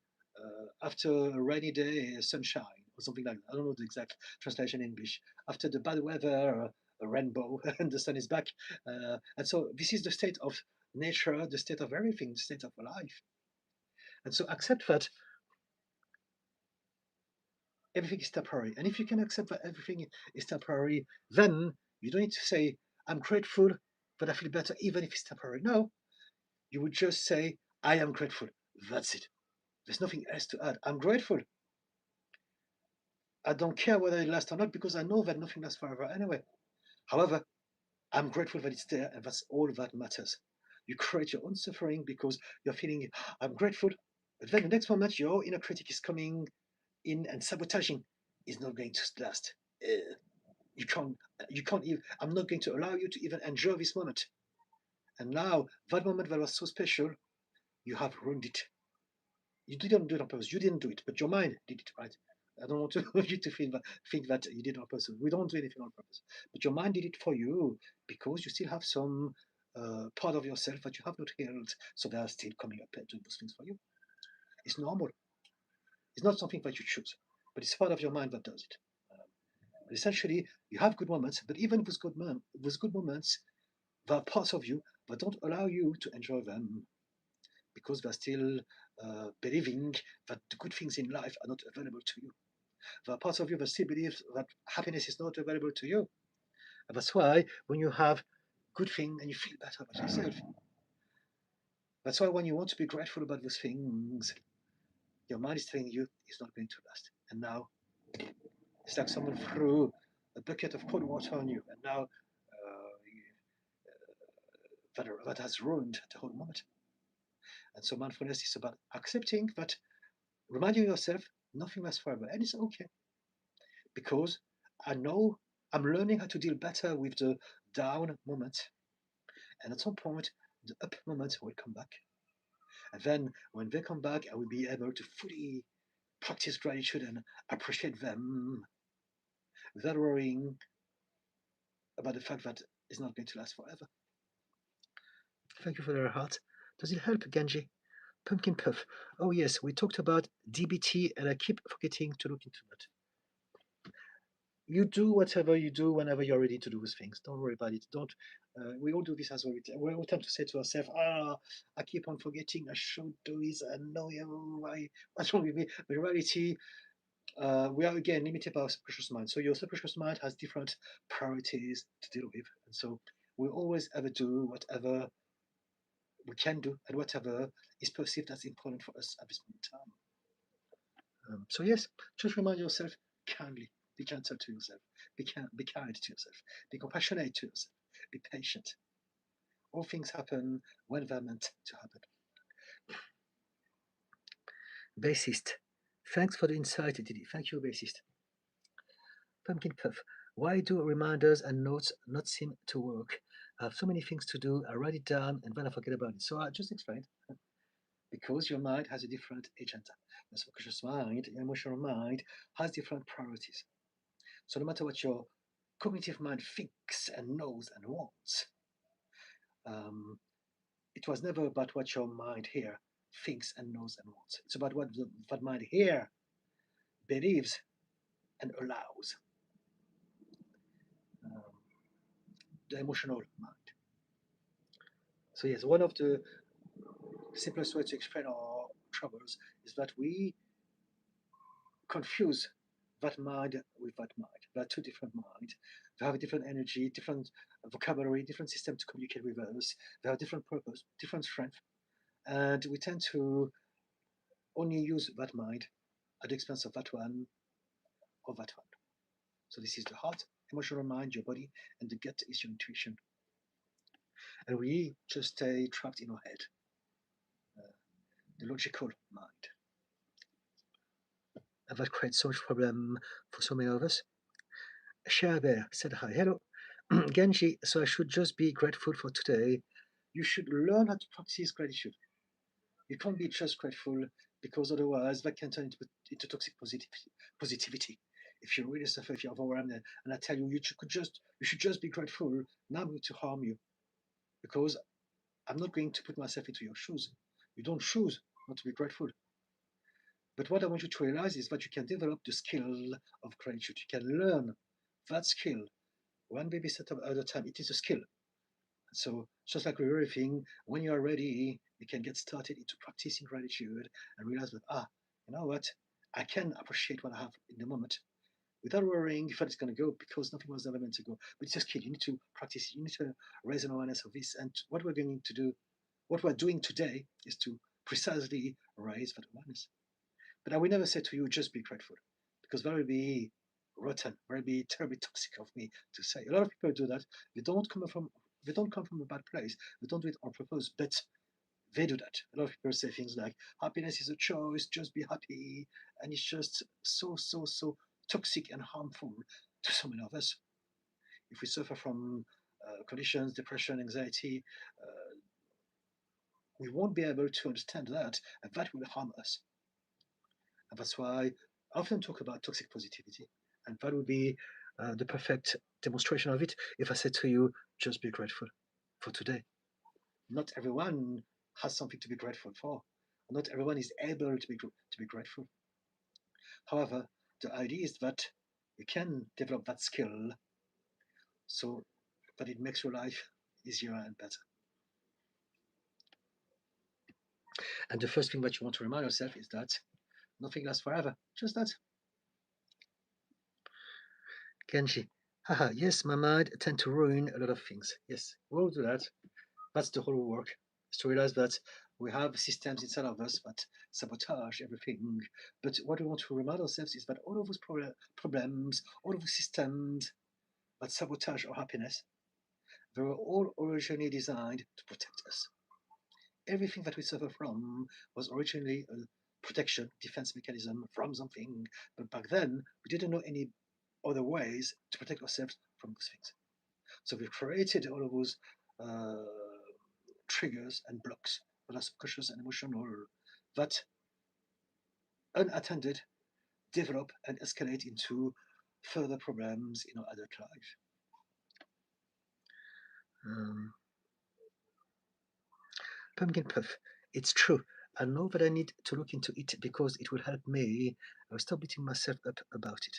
a rainy day, sunshine or something like that. I don't know the exact translation in English. After the bad weather, a rainbow, and the sun is back. And so this is the state of nature, the state of everything, the state of life. And so accept that everything is temporary. And if you can accept that everything is temporary, then you don't need to say, I'm grateful that I feel better, even if it's temporary. No, you would just say, I am grateful. That's it. There's nothing else to add. I'm grateful. I don't care whether it lasts or not because I know that nothing lasts forever anyway. However, I'm grateful that it's there and that's all that matters. You create your own suffering because you're feeling, I'm grateful. But then the next moment, your inner critic is coming in and sabotaging. Is not going to last. You can't, you can't even, I'm not going to allow you to even enjoy this moment. And now, that moment that was so special, you have ruined it. You didn't do it on purpose. You didn't do it, but your mind did it, right? I don't want you to think that you did it on purpose. We don't do anything on purpose, but your mind did it for you because you still have some part of yourself that you have not healed, so they are still coming up and doing those things for you. It's normal. It's not something that you choose, but it's part of your mind that does it. But essentially, you have good moments, but even with good moments, there are parts of you that don't allow you to enjoy them because they're still believing that the good things in life are not available to you. There are parts of you that still believe that happiness is not available to you. And that's why when you have good thing and you feel better about yourself, that's why when you want to be grateful about those things, your mind is telling you it's not going to last. And now it's like someone threw a bucket of cold water on you, and now that has ruined the whole moment. And so mindfulness is about accepting that, reminding yourself nothing lasts forever, and it's okay because I know I'm learning how to deal better with the down moment, and at some point the up moments will come back. And then when they come back, I will be able to fully practice gratitude and appreciate them without worrying about the fact that it's not going to last forever. Thank you for your heart. Does it help, Genji? Pumpkin Puff. Oh yes, we talked about DBT and I keep forgetting to look into that. You do whatever you do whenever you're ready to do those things. Don't worry about it. Don't. We all do this as well. We all tend to say to ourselves, I keep on forgetting. I should do this. I know what's wrong with me. But in reality, we are again limited by our subconscious mind. So your subconscious mind has different priorities to deal with, and so we always ever do whatever we can do and whatever is perceived as important for us at this moment in time. So yes, just remind yourself kindly, be gentle to yourself, be kind to yourself, be compassionate to yourself, be patient. All things happen when they're meant to happen. Bassist, thanks for the insight, Didi. Thank you, bassist. Pumpkin Puff, why do reminders and notes not seem to work? I have so many things to do, I write it down, and then I forget about it. So I just explained, because your mind has a different agenda. The subconscious mind, your emotional mind, has different priorities. So no matter what your cognitive mind thinks and knows and wants, it was never about what your mind here thinks and knows and wants. It's about what that mind here believes and allows. Um, the emotional mind. So yes, one of the simplest ways to explain our troubles is that we confuse that mind with that mind. They are two different minds. They have a different energy, different vocabulary, different system to communicate with us. They have different purpose, different strength, and we tend to only use that mind at the expense of that one or that one. So this is the heart, emotional mind, your body, and the gut is your intuition. And we just stay trapped in our head, the logical mind. And that creates so much problem for so many of us. Bear said hi. Hello. Genji, so I should just be grateful for today. You should learn how to practice gratitude. You can't be just grateful, because otherwise that can turn into toxic positivity. If you really suffer, if you're overwhelmed, and I tell you, you should just be grateful. Now I'm going to harm you, because I'm not going to put myself into your shoes. You don't choose not to be grateful. But what I want you to realize is that you can develop the skill of gratitude. You can learn that skill one baby step at a time. It is a skill. So just like with everything, when you are ready, you can get started into practicing gratitude and realize that, you know what, I can appreciate what I have in the moment without worrying if it's going to go, because nothing was ever meant to go. But it's a skill. You need to practice. You need to raise an awareness of this. And what we're going to do, what we're doing today, is to precisely raise that awareness. But I will never say to you, just be grateful, because that would be rotten, that would be terribly toxic of me to say. A lot of people do that. They don't come from a bad place. They don't do it on purpose, but they do that. A lot of people say things like, happiness is a choice, just be happy. And it's just so toxic and harmful to so many of us. If we suffer from conditions, depression, anxiety, we won't be able to understand that, and that will harm us. And that's why I often talk about toxic positivity. And that would be the perfect demonstration of it if I said to you, just be grateful for today. Not everyone has something to be grateful for. Not everyone is able to be grateful. However, the idea is that you can develop that skill so that it makes your life easier and better. And the first thing that you want to remind yourself is that nothing lasts forever. Just that. Kenji, haha, yes, my mind tend to ruin a lot of things. Yes, we'll do that. That's the whole work, is to realize that we have systems inside of us that sabotage everything. But what we want to remind ourselves is that all of those problems, all of the systems that sabotage our happiness, they were all originally designed to protect us. Everything that we suffer from was originally a protection, defense mechanism from something. But back then, we didn't know any other ways to protect ourselves from those things. So we've created all of those uh, triggers and blocks that are subconscious and emotional that, unattended, develop and escalate into further problems in our adult life. Pumpkin puff. It's true. I know that I need to look into it because it will help me stop beating myself up about it.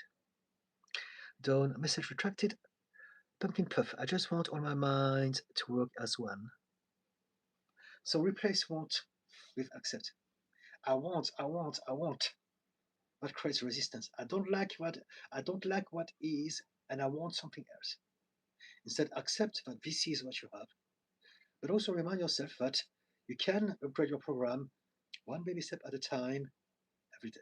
Dawn, message retracted. Pumpkin puff. I just want all my minds to work as one. So replace want with accept. I want. That creates resistance. I don't like what is, and I want something else. Instead, accept that this is what you have, but also remind yourself that you can upgrade your program one baby step at a time every day.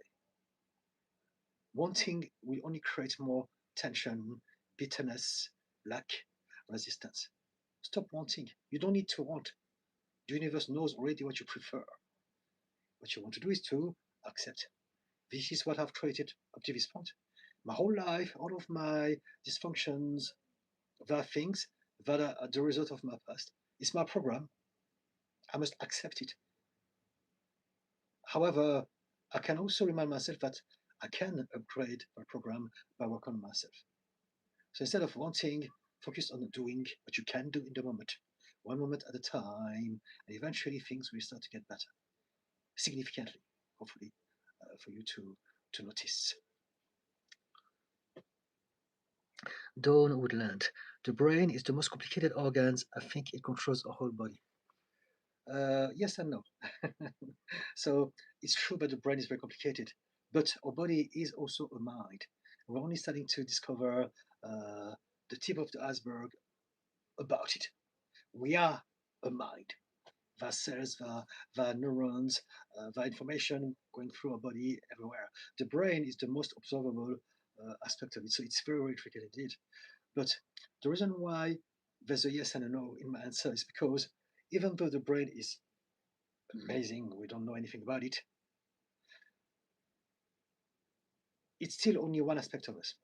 Wanting will only create more tension, bitterness, lack, resistance. Stop wanting. You don't need to want. The universe knows already what you prefer. What you want to do is to accept. This is what I've created up to this point. My whole life, all of my dysfunctions, there are things that are the result of my past. It's my program. I must accept it. However, I can also remind myself that I can upgrade my program by working on myself. So instead of wanting, focus on doing what you can do in the moment, one moment at a time, and eventually things will start to get better, significantly, hopefully, for you to notice. Dawn Woodland. The brain is the most complicated organ. I think it controls our whole body. Yes and no. So it's true that the brain is very complicated, but our body is also a mind. We're only starting to discover the tip of the iceberg about it. We are a mind. The cells, the neurons, the information going through our body everywhere. The brain is the most observable aspect of it, so it's very, very tricky indeed. But the reason why there's a yes and a no in my answer is because even though the brain is amazing, we don't know anything about it, it's still only one aspect of us.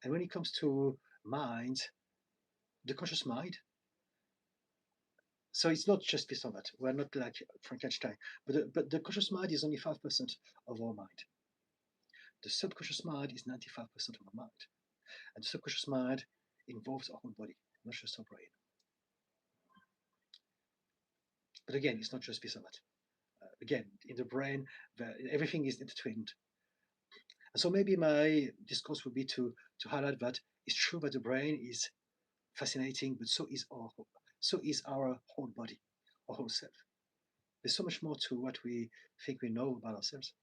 And when it comes to mind, the conscious mind, so it's not just this or that. We're not like Frankenstein, but the conscious mind is only 5% of our mind. The subconscious mind is 95% of our mind. And the subconscious mind involves our whole body, not just our brain. But again, it's not just this or that. Again, in the brain, everything is intertwined. And so maybe my discourse would be to highlight that it's true that the brain is fascinating, but so is our whole body, our whole self. There's so much more to what we think we know about ourselves.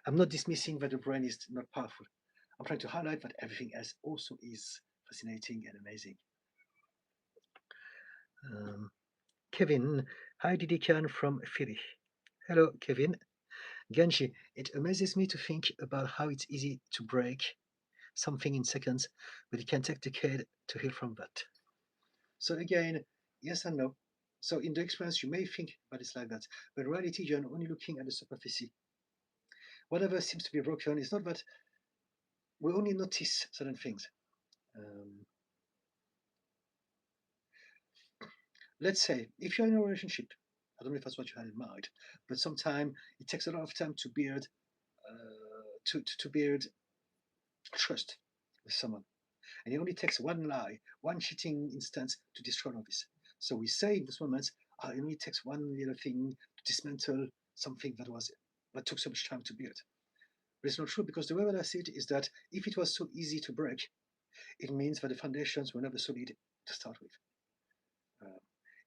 I'm not dismissing that the brain is not powerful. I'm trying to highlight that everything else also is fascinating and amazing. Kevin, hi Didikan from Philly. Hello, Kevin. Genji, it amazes me to think about how it's easy to break something in seconds, but it can take decades to heal from that. So again, yes and no. So in the experience, you may think that it's like that, but in reality, you're only looking at the superficie. Whatever seems to be broken is not that we only notice certain things. Let's say if you're in a relationship, I don't know if that's what you had in mind, but sometimes it takes a lot of time to build to build trust with someone, and it only takes one lie, one cheating instance to destroy all this. So we say in those moments, it only takes one little thing to dismantle something that took so much time to build. But it's not true, because the way that I see it is that if it was so easy to break, it means that the foundations were never solid to start with.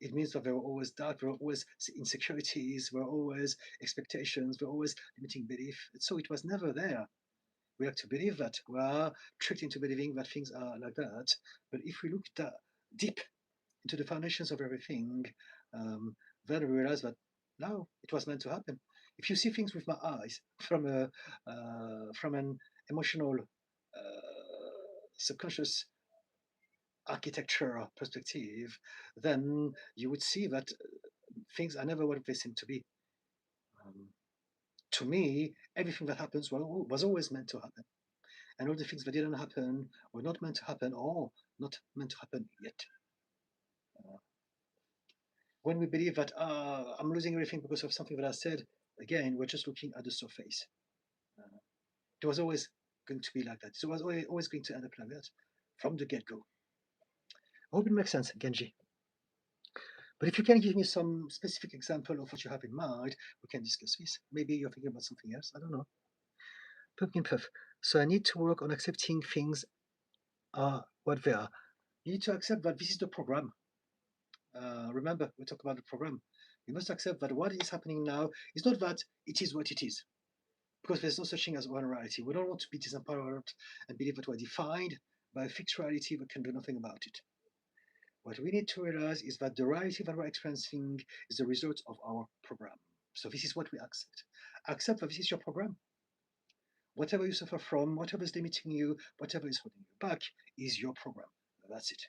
It means that there were always doubt, there were always insecurities, there were always expectations, there were always limiting belief. So it was never there. We like to believe that. We are tricked into believing that things are like that. But if we look deep into the foundations of everything, then we realize that no, it was meant to happen. If you see things with my eyes from an emotional, subconscious architecture perspective, then you would see that things are never what they seem to be. Um, to me, everything that happens was always meant to happen. And all the things that didn't happen were not meant to happen, or not meant to happen yet. When we believe that I'm losing everything because of something that I said, again, we're just looking at the surface. It was always going to be like that. So it was always going to end up like that from the get-go. I hope it makes sense, Genji. But if you can give me some specific example of what you have in mind, we can discuss this. Maybe you're thinking about something else. I don't know. Pumpkin puff. So I need to work on accepting things are what they are. You need to accept that this is the program. Remember, we talk about the program. You must accept that what is happening now is not that it is what it is, because there's no such thing as one reality. We don't want to be disempowered and believe that we're defined by a fixed reality we can do nothing about it. What we need to realize is that the reality that we're experiencing is the result of our program. So this is what we accept. Accept that this is your program. Whatever you suffer from, whatever is limiting you, whatever is holding you back is your program. That's it.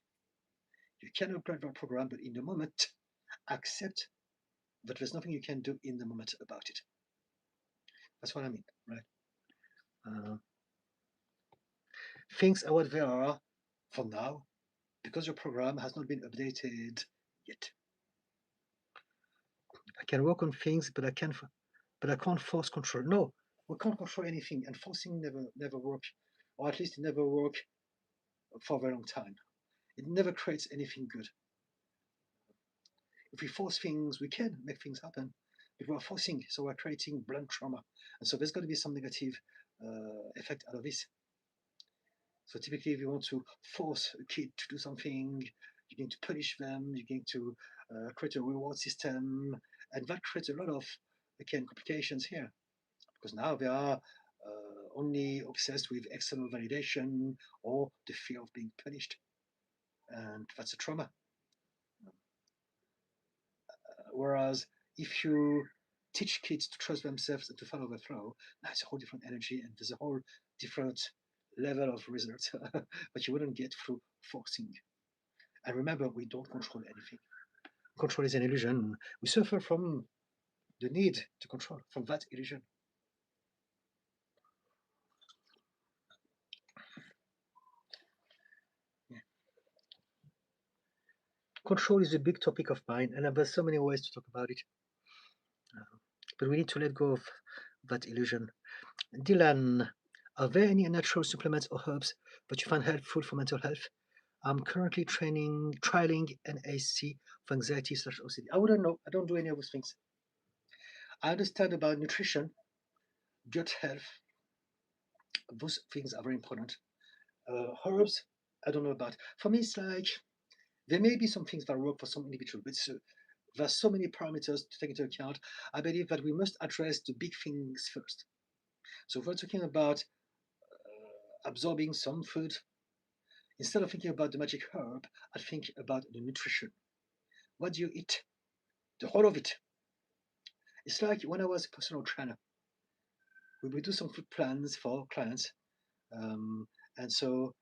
You can upgrade your program, but in the moment, accept that there's nothing you can do in the moment about it. That's what I mean, right? Things are what they are for now because your program has not been updated yet. I can work on things, but I can't force control. No, we can't control anything, and forcing never work, or at least it never work for a very long time. It never creates anything good. If we force things, we can make things happen, but we're forcing, so we're creating blunt trauma, and so there's got to be some negative effect out of this. So typically, if you want to force a kid to do something, you're going to punish them, you're going to create a reward system, and that creates a lot of, again, complications here, because now they are only obsessed with external validation or the fear of being punished, and that's a trauma. Whereas if you teach kids to trust themselves and to follow the flow, that's a whole different energy, and there's a whole different level of results that you wouldn't get through forcing. And remember, we don't control anything. Control is an illusion. We suffer from the need to control, from that illusion. Yeah. Control is a big topic of mine, and there's so many ways to talk about it. But we need to let go of that illusion. Dylan, are there any natural supplements or herbs that you find helpful for mental health? I'm currently trialing NAC for anxiety/OCD. I wouldn't know. I don't do any of those things. I understand about nutrition, gut health. Those things are very important. Herbs, I don't know about. For me, it's like there may be some things that work for some individuals, but there's so many parameters to take into account. I believe that we must address the big things first. So if we're talking about absorbing some food, instead of thinking about the magic herb, I think about the nutrition. What do you eat? The whole of it. It's like when I was a personal trainer, we would do some food plans for clients. And so,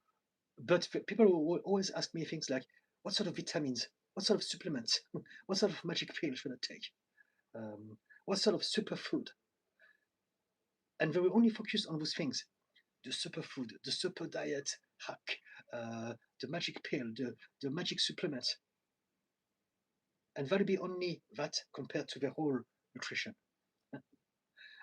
but people will always ask me things like, what sort of vitamins, what sort of supplements, what sort of magic pill should I take? What sort of superfood? And they will only focus on those things: the superfood, the super diet hack, the magic pill, the magic supplement. And that'll be only that compared to the whole nutrition.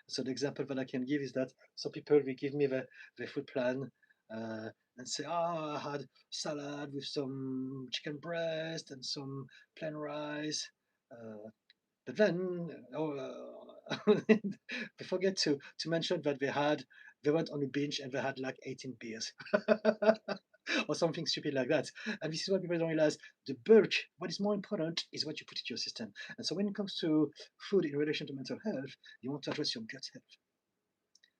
So the example that I can give is that some people will give me the food plan and say, oh, I had salad with some chicken breast and some plain rice. But then they forget to mention that they went on a binge and they had like 18 beers or something stupid like that. And this is what people don't realize. The bulk, what is more important is what you put into your system. And so when it comes to food in relation to mental health, you want to address your gut health.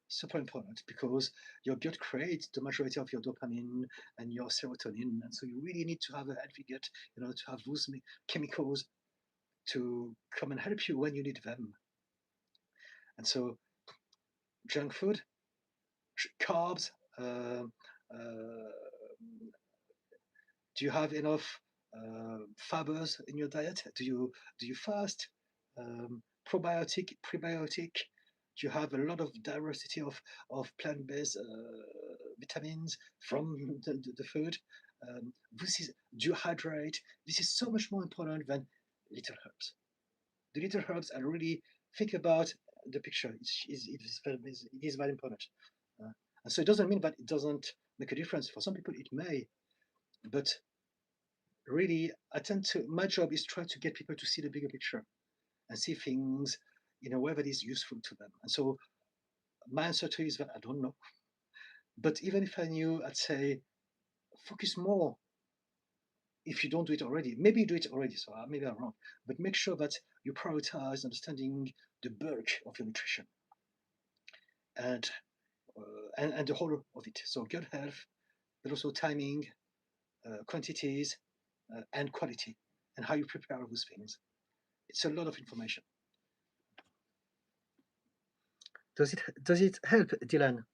Super important because your gut creates the majority of your dopamine and your serotonin. And so you really need to have a healthy gut in order to have those chemicals to come and help you when you need them. And so junk food, carbs, do you have enough fibers in your diet? Do you fast? Probiotic, prebiotic? Do you have a lot of diversity of plant-based vitamins from the food? This is, do you hydrate? This is so much more important than little herbs. The little herbs are really think about the picture. It is very important. And so it doesn't mean that it doesn't make a difference. For some people, it may, but really, my job is try to get people to see the bigger picture and see things in a way that is useful to them. And so my answer to you is that I don't know. But even if I knew, I'd say focus more if you don't do it already. Maybe you do it already, so maybe I'm wrong. But make sure that you prioritize understanding the bulk of your nutrition and and the whole of it. So gut health, but also timing, quantities, and quality, and how you prepare those things. It's a lot of information. Does it help, Dylan?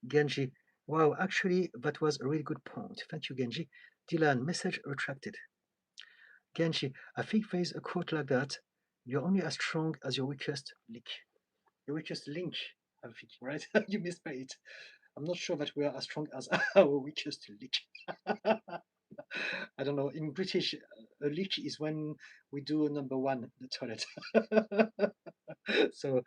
Genji. Wow, actually, that was a really good point. Thank you, Genji. Dylan, message retracted. Genji, I think there is a quote like that. You're only as strong as your weakest link. Your weakest link, I think, right? You misspelled it. I'm not sure that we are as strong as our weakest link. I don't know. In British, a leak is when we do a number one in the toilet. So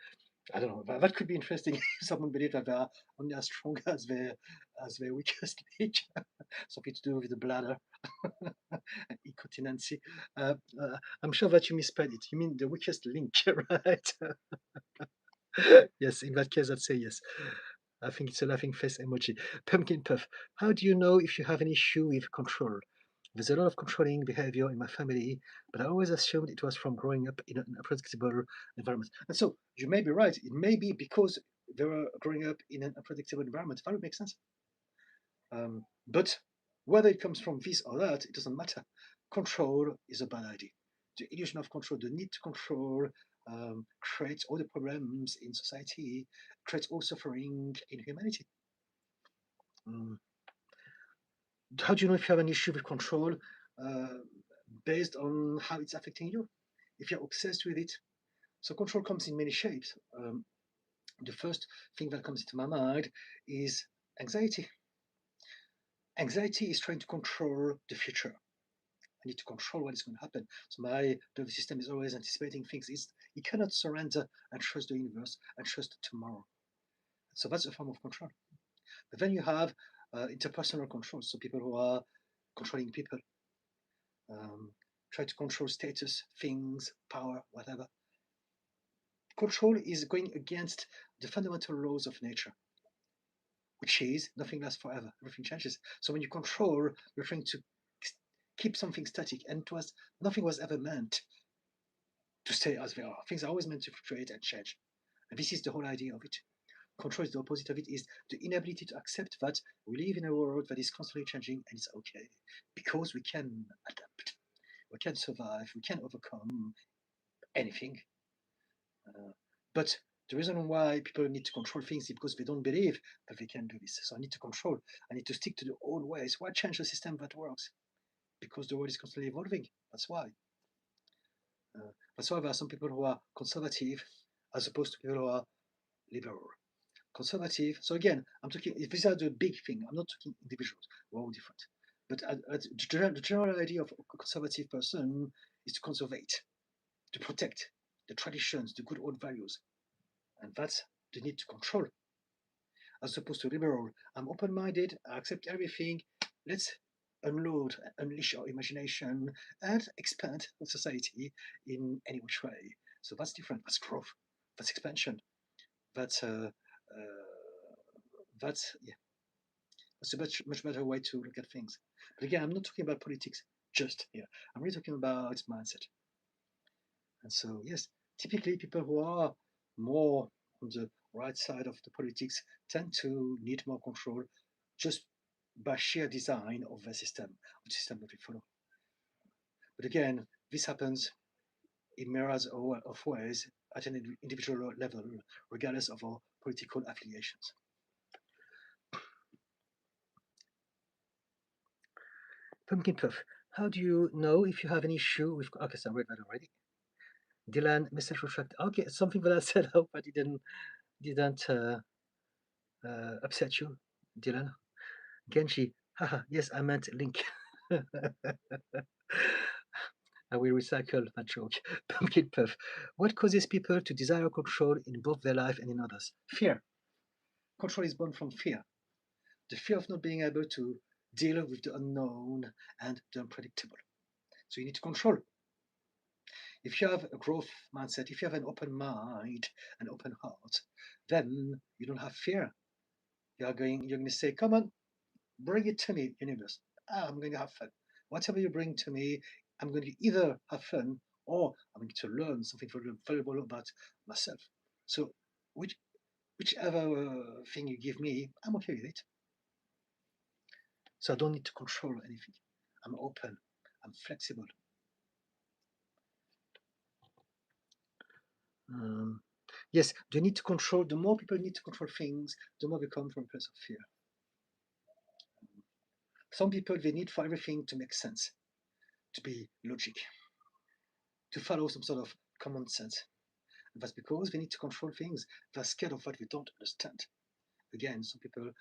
I don't know. That could be interesting if someone believes that they are only as strong as their weakest leak. Something to do with the bladder and incontinency. I'm sure that you misspelled it. You mean the weakest link, right? Yes, in that case, I'd say yes. I think it's a laughing face emoji. Pumpkin puff. How do you know if you have an issue with control? There's a lot of controlling behavior in my family, but I always assumed it was from growing up in an unpredictable environment. And so you may be right. It may be because they were growing up in an unpredictable environment. That would make sense. But whether it comes from this or that, it doesn't matter. Control is a bad idea. The illusion of control, the need to control, creates all the problems in society, creates all suffering in humanity. How do you know if you have an issue with control? Based on how it's affecting you. If you're obsessed with it, so control comes in many shapes. The first thing that comes into my mind is anxiety. Anxiety is trying to control the future. I need to control what is going to happen. So my nervous system is always anticipating things. It cannot surrender and trust the universe and trust tomorrow. So that's a form of control. But then you have interpersonal control. So people who are controlling people, try to control status, things, power, whatever. Control is going against the fundamental laws of nature, which is nothing lasts forever, everything changes. So when you control, you're trying to keep something static, and nothing was ever meant to stay as they are. Things are always meant to fluctuate and change. And this is the whole idea of it. Control is the opposite of it, is the inability to accept that we live in a world that is constantly changing and it's okay because we can adapt, we can survive, we can overcome anything. But the reason why people need to control things is because they don't believe that they can do this. So I need to control, I need to stick to the old ways. Why change a system that works? Because the world is constantly evolving. That's why. That's why there are some people who are conservative as opposed to people who are liberal. Conservative. So again, I'm talking. If these are the big thing, I'm not talking individuals. We're all different. But the general idea of a conservative person is to conservate, to protect the traditions, the good old values, and that's the need to control. As opposed to liberal, I'm open-minded. I accept everything. Let's unleash our imagination, and expand the society in any which way. So that's different. That's growth. That's expansion. That's yeah. That's a much better way to look at things. But again, I'm not talking about politics just here. I'm really talking about mindset. And so yes, typically people who are more on the right side of the politics tend to need more control just by sheer design of the system that we follow. But again, this happens in myriads of ways at an individual level, regardless of our political affiliations. Pumpkin Puff, how do you know if you have an issue with... Okay, so I read that already. Dylan, message retract. Okay, something that I said, I hope I didn't upset you, Dylan. Genji, haha, yes, I meant link. I will recycle that joke. Pumpkin Puff. What causes people to desire control in both their life and in others? Fear. Control is born from fear. The fear of not being able to deal with the unknown and the unpredictable. So you need to control. If you have a growth mindset, if you have an open mind, an open heart, then you don't have fear. You're going to say, come on, bring it to me, universe. I'm going to have fun. Whatever you bring to me, I'm going to either have fun or I'm going to learn something valuable about myself. So whichever thing you give me, I'm okay with it. So I don't need to control anything. I'm open. I'm flexible. Yes, the need to control, the more people need to control things, the more they come from a place of fear. Some people, they need for everything to make sense, to be logic, to follow some sort of common sense. And that's because they need to control things. They're scared of what we don't understand. Again, some people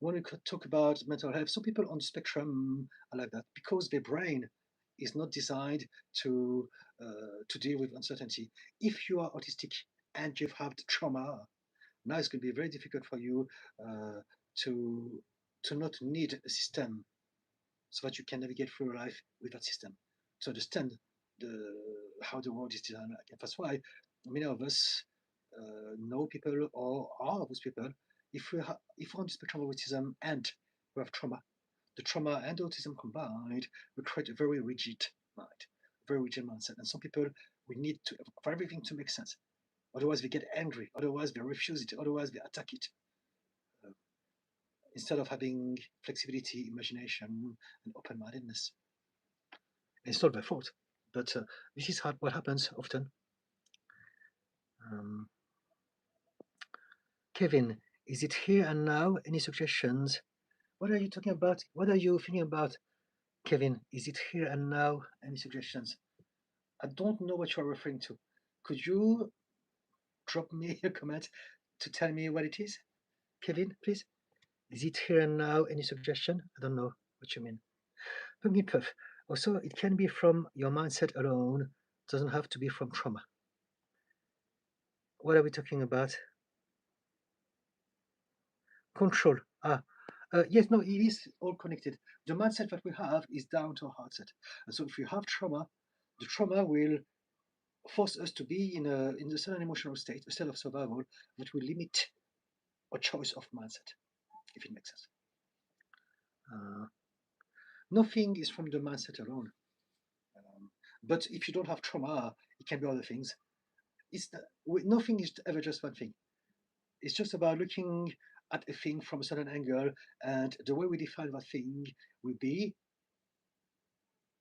When we could talk about mental health, some people on the spectrum are like that because their brain is not designed to deal with uncertainty. If you are autistic and you've had trauma, now it's going to be very difficult for you uh, to not need a system so that you can navigate through life with that system, to understand the how the world is designed. And that's why many of us know people or are those people. If we're on the spectrum of autism and we have trauma, the trauma and autism combined will create a very rigid mind, very rigid mindset. And some people, we need to for everything to make sense. Otherwise, we get angry. Otherwise, they refuse it. Otherwise, they attack it. Uh, Instead of having flexibility, imagination, and open-mindedness. And it's not their fault, but this is what happens often. Um, Kevin, is it here and now? Any suggestions? What are you talking about? What are you thinking about, Kevin? Is it here and now? Any suggestions? I don't know what you're referring to. Could you drop me a comment to tell me what it is, Kevin, please? Is it here and now? Any suggestion? I don't know what you mean. Pumpkin puff. Also, it can be from your mindset alone. It doesn't have to be from trauma. What are we talking about? Control. Yes, no, it is all connected. The mindset that we have is down to our heart set. And so if we have trauma, the trauma will force us to be in a certain emotional state, a state of survival that will limit our choice of mindset, if it makes sense. Uh, Nothing is from the mindset alone. But if you don't have trauma, it can be other things. Nothing is ever just one thing. It's just about looking at a thing from a certain angle, and the way we define that thing will be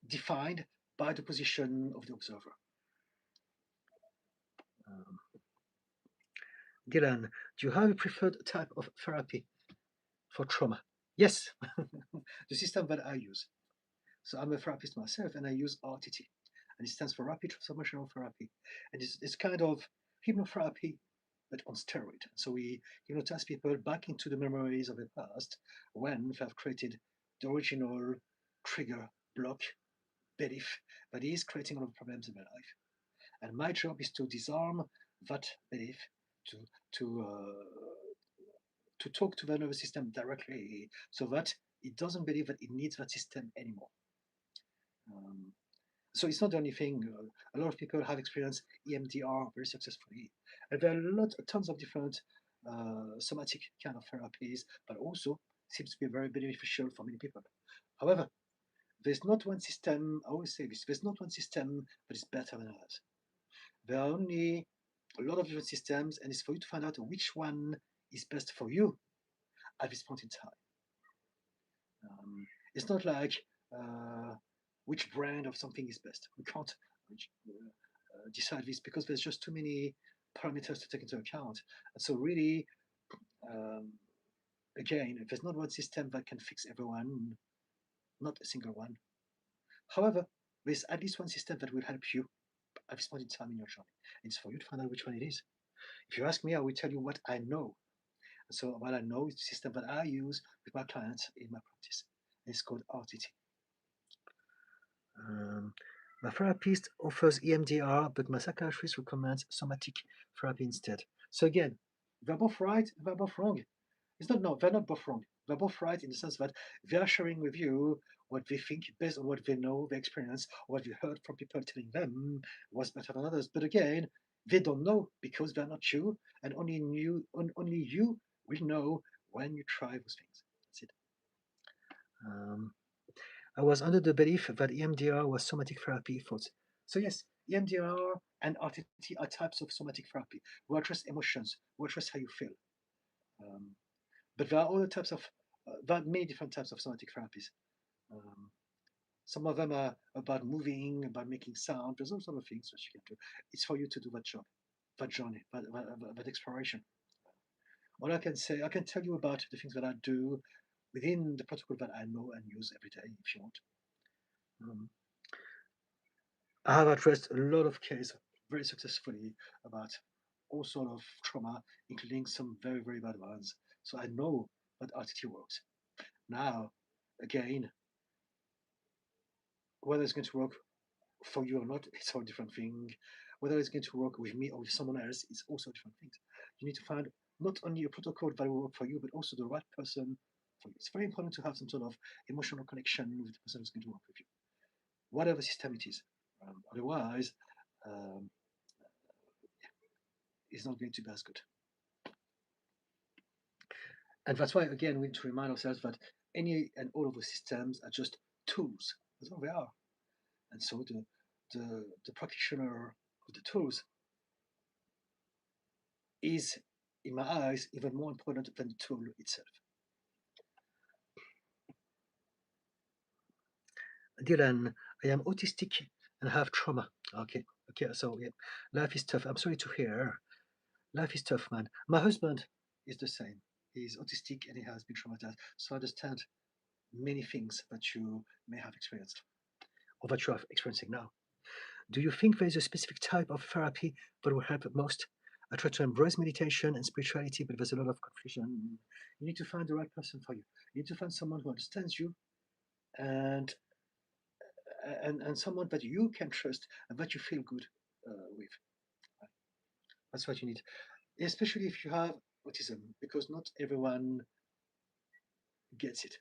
defined by the position of the observer. Um, Dylan, do you have a preferred type of therapy for trauma? Yes, the system that I use. So I'm a therapist myself, and I use RTT, and it stands for Rapid Transformational Therapy, and it's kind of hypnotherapy but on steroid. So we hypnotize people back into the memories of the past when they have created the original trigger block belief that is creating a lot of problems in their life. And my job is to disarm that belief, to to uh, to talk to the nervous system directly, so that it doesn't believe that it needs that system anymore. Um, so it's not the only thing. A lot of people have experienced EMDR very successfully, and there are tons of different somatic kind of therapies, but also seems to be very beneficial for many people. However, there's not one system. I always say this: there's not one system that is better than others. There are only a lot of different systems, and it's for you to find out which one is best for you at this point in time. It's not like uh, which brand of something is best. We can't decide this because there's just too many parameters to take into account. And so really, um, again, there's not one system that can fix everyone, not a single one. However, there's at least one system that will help you at this point in time in your journey. It's for you to find out which one it is. If you ask me, I will tell you what I know. So what I know is the system that I use with my clients in my practice. It's called RTT. Um, my therapist offers EMDR, but my psychiatrist recommends somatic therapy instead. So again, they're both right, they're both wrong. It's not no, they're not both wrong. They're both right in the sense that they are sharing with you what they think based on what they know, their experience, or what they heard from people telling them was better than others. But again, they don't know because they're not you, and only you will know when you try those things. That's it. Um, I was under the belief that EMDR was somatic therapy thoughts. So yes, EMDR and RTT are types of somatic therapy. We address emotions, we address how you feel. Um, but there are other types of, there are many different types of somatic therapies. Um, some of them are about moving, about making sound. There's all sort of things that you can do. It's for you to do that job, that journey, that exploration. All I can say, I can tell you about the things that I do within the protocol that I know and use every day, if you want. Um, I have addressed a lot of cases very successfully about all sort of trauma, including some very, very bad ones. So I know but RTT works. Now, again, whether it's going to work for you or not, it's all a different thing. Whether it's going to work with me or with someone else, it's also a different thing. You need to find not only a protocol that will work for you, but also the right person for you. It's very important to have some sort of emotional connection with the person who's going to work with you, whatever system it is. Otherwise, um, it's not going to be as good. And that's why, again, we need to remind ourselves that any and all of the systems are just tools. That's all they are. And so the practitioner of the tools is, in my eyes, even more important than the tool itself. Dylan, I am autistic and have trauma. Okay, so yeah, life is tough. I'm sorry to hear. Life is tough, man. My husband is the same. He's autistic and he has been traumatized. So I understand many things that you may have experienced or that you are experiencing now. Do you think there is a specific type of therapy that will help most? I try to embrace meditation and spirituality, but there's a lot of confusion. You need to find the right person for you. You need to find someone who understands you and and someone that you can trust and that you feel good with. That's what you need, especially if you have autism, because not everyone gets it.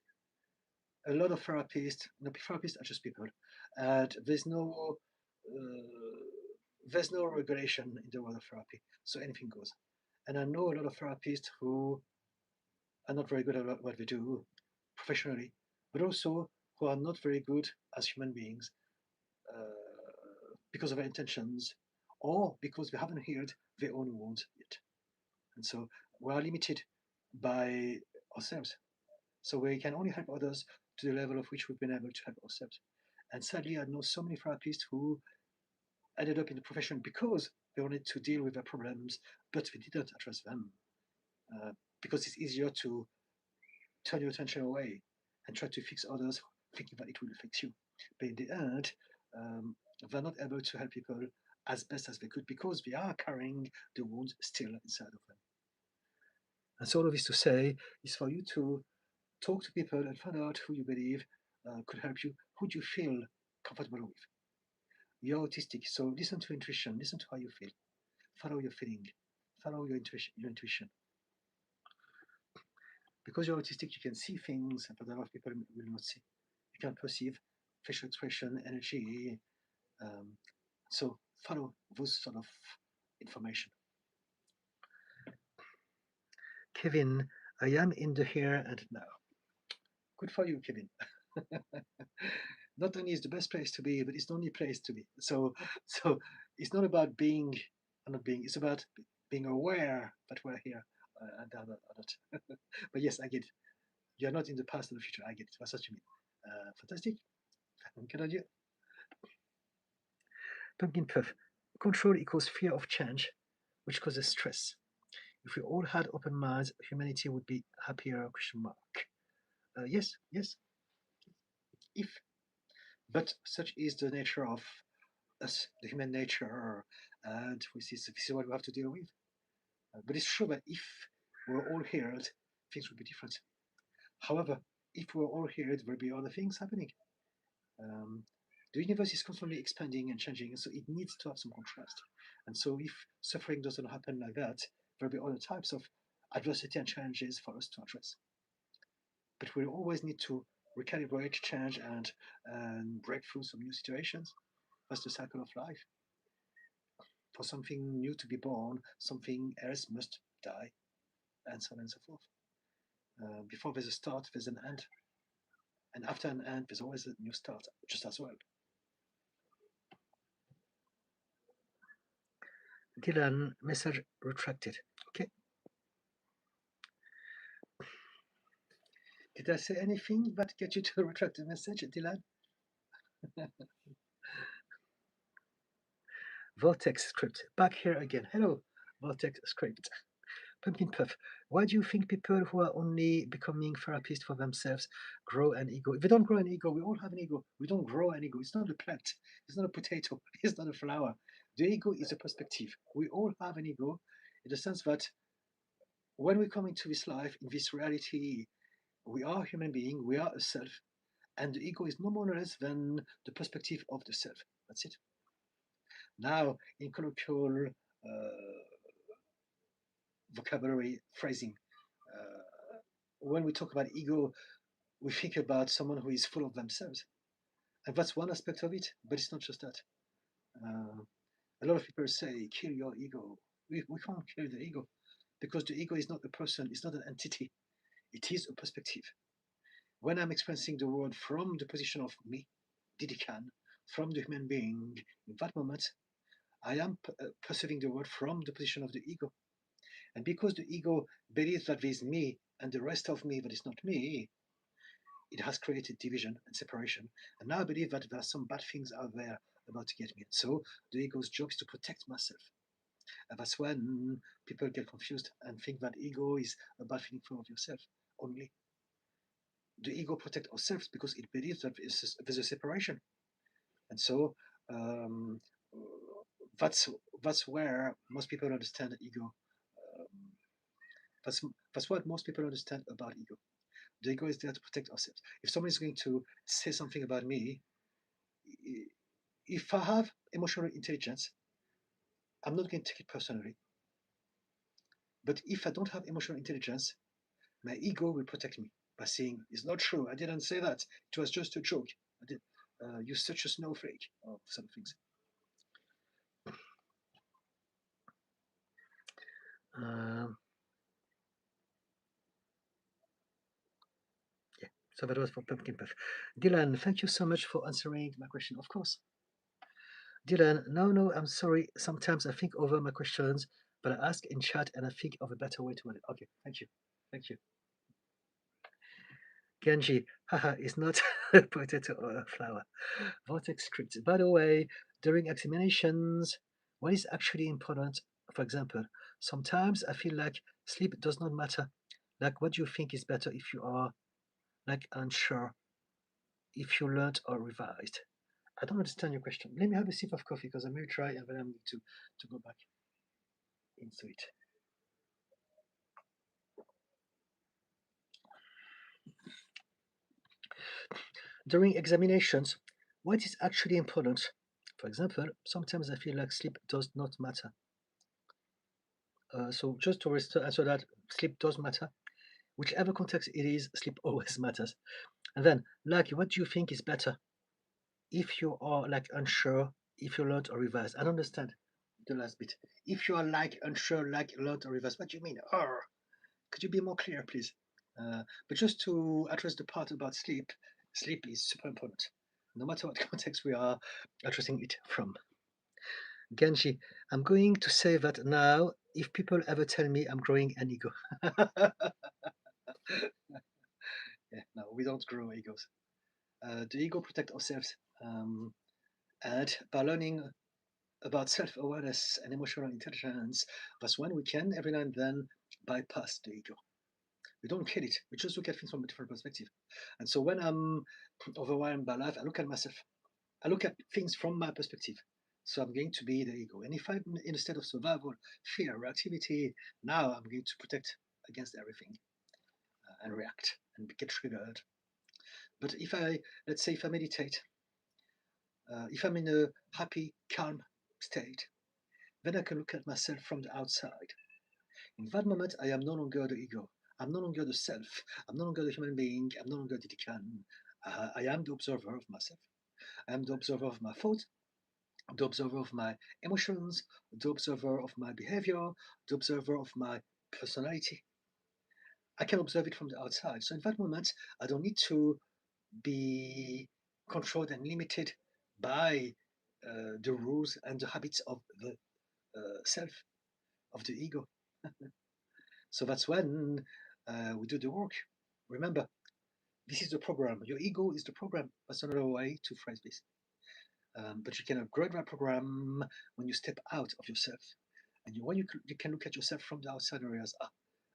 A lot of therapists, no, therapists are just people, and there's no regulation in the world of therapy, so anything goes. And I know a lot of therapists who are not very good at what they do professionally, but also who are not very good as human beings because of their intentions or because they haven't healed their own wounds yet. And so we are limited by ourselves. So we can only help others to the level of which we've been able to help ourselves. And sadly, I know so many therapists who ended up in the profession because they wanted to deal with their problems, but they didn't address them because it's easier to turn your attention away and try to fix others, thinking that it will fix you. But in the end, they're not able to help people as best as they could because they are carrying the wounds still inside of them. And so all of this to say is for you to talk to people and find out who you believe could help you, who do you feel comfortable with. You're autistic, so listen to intuition, listen to how you feel, follow your feeling, follow your intuition. Because you're autistic, you can see things that a lot of people will not see. You can perceive facial expression, energy. So follow those sort of information. Kevin, I am in the here and now. Good for you, Kevin. Not only is the best place to be, but it's the only place to be. So it's not about being or not being. It's about being aware that we're here and are not. But yes, I get it. You're not in the past or the future. I get it. That's what you mean. Fantastic. Good idea. Pumpkin puff. Control equals fear of change, which causes stress. If we all had open minds, humanity would be happier? Question mark. Yes, yes. If, but such is the nature of us, the human nature, and this is what we have to deal with. But it's true that if we're all healed, things would be different. However, if we're all healed, there'll be other things happening. The universe is constantly expanding and changing, and so it needs to have some contrast. And so if suffering doesn't happen like that, there'll be other types of adversity and challenges for us to address. But we always need to recalibrate, change, and break through some new situations. That's the cycle of life. For something new to be born, something else must die, and so on and so forth. Before there's a start, there's an end. And after an end, there's always a new start, just as well. Dylan, message retracted. Okay. Did I say anything that get you to retract the message, Dylan? Vortex script. Back here again. Hello, Vortex script. Pumpkin puff. Why do you think people who are only becoming therapists for themselves grow an ego? If they don't grow an ego, we all have an ego. We don't grow an ego. It's not a plant. It's not a potato. It's not a flower. The ego is a perspective. We all have an ego in the sense that when we come into this life, in this reality, We are a human being, we are a self, and the ego is no more or less than the perspective of the self. That's it. Now, in colloquial vocabulary phrasing, when we talk about ego, we think about someone who is full of themselves. And that's one aspect of it, but it's not just that. Uh, a lot of people say, kill your ego. We can't kill the ego because the ego is not a person, it's not an entity, it is a perspective. When I'm experiencing the world from the position of me, Didi Khan, from the human being, in that moment, I am perceiving the world from the position of the ego. And because the ego believes that there is me and the rest of me that is not me, it has created division and separation. And now I believe that there are some bad things out there about to get me. And so the ego's job is to protect myself. And that's when people get confused and think that ego is a bad feeling for yourself only. The ego protects ourselves because it believes that there's a separation. And so um, that's that's where most people understand ego. Um, that's that's what most people understand about ego. The ego is there to protect ourselves. If someone is going to say something about me, if I have emotional intelligence, I'm not going to take it personally. But if I don't have emotional intelligence, my ego will protect me by saying, it's not true, I didn't say that, it was just a joke. You're such a snowflake, or some things. Um, yeah, so that was for Pumpkin Puff. Dylan, thank you so much for answering my question. Of course. Dylan, no, I'm sorry. Sometimes I think over my questions, but I ask in chat and I think of a better way to word it. Okay, thank you. Thank you. Genji, haha, is not a potato or a flower. Vortex script. By the way, during examinations, what is actually important? For example, sometimes I feel like sleep does not matter. Like, what do you think is better if you are like unsure, if you learned or revised? I don't understand your question. Let me have a sip of coffee because I'm very dry and then I need to go back into it. During examinations, what is actually important? For example, sometimes I feel like sleep does not matter. So just to answer that, sleep does matter. Whichever context it is, sleep always matters. And then, like, what do you think is better? If you are like unsure, if you learned or revised. I don't understand the last bit. If you are like unsure, like learned or revised, what do you mean? Could you be more clear, please? But just to address the part about sleep, sleep is super important, no matter what context we are addressing it from. Genji, I'm going to say that now if people ever tell me I'm growing an ego. Yeah, no, we don't grow egos. The ego protects ourselves. And by learning about self-awareness and emotional intelligence, that's when we can, every now and then, bypass the ego. We don't kill it. We just look at things from a different perspective. And so when I'm overwhelmed by life, I look at myself. I look at things from my perspective. So I'm going to be the ego. And if I'm in a state of survival, fear, reactivity, now I'm going to protect against everything and react and get triggered. But if let's say, if I meditate, if I'm in a happy, calm state, then I can look at myself from the outside. In that moment, I am no longer the ego. I'm no longer the self. I'm no longer the human being. I'm no longer the Khan. I am the observer of myself. I am the observer of my thoughts, the observer of my emotions, the observer of my behavior, the observer of my personality. I can observe it from the outside. So in that moment, I don't need to be controlled and limited by the rules and the habits of the self, of the ego. So that's when we do the work. Remember, this is the program. Your ego is the program. That's another way to phrase this. But you can upgrade that program when you step out of yourself. And when you can look at yourself from the outside and realize,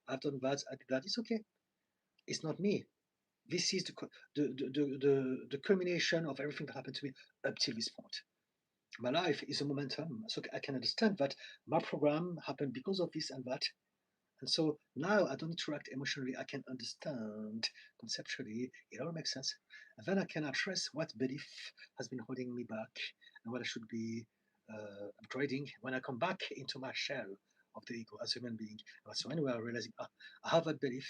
I've done that, I did that. It's okay. It's not me. This is the culmination of everything that happened to me up till this point. My life is a momentum, so I can understand that my program happened because of this and that, And so now I don't need to react emotionally. I can understand conceptually. It all makes sense. And then I can address what belief has been holding me back and what I should be upgrading when I come back into my shell of the ego as a human being. And so anyway, I'm realizing I have that belief.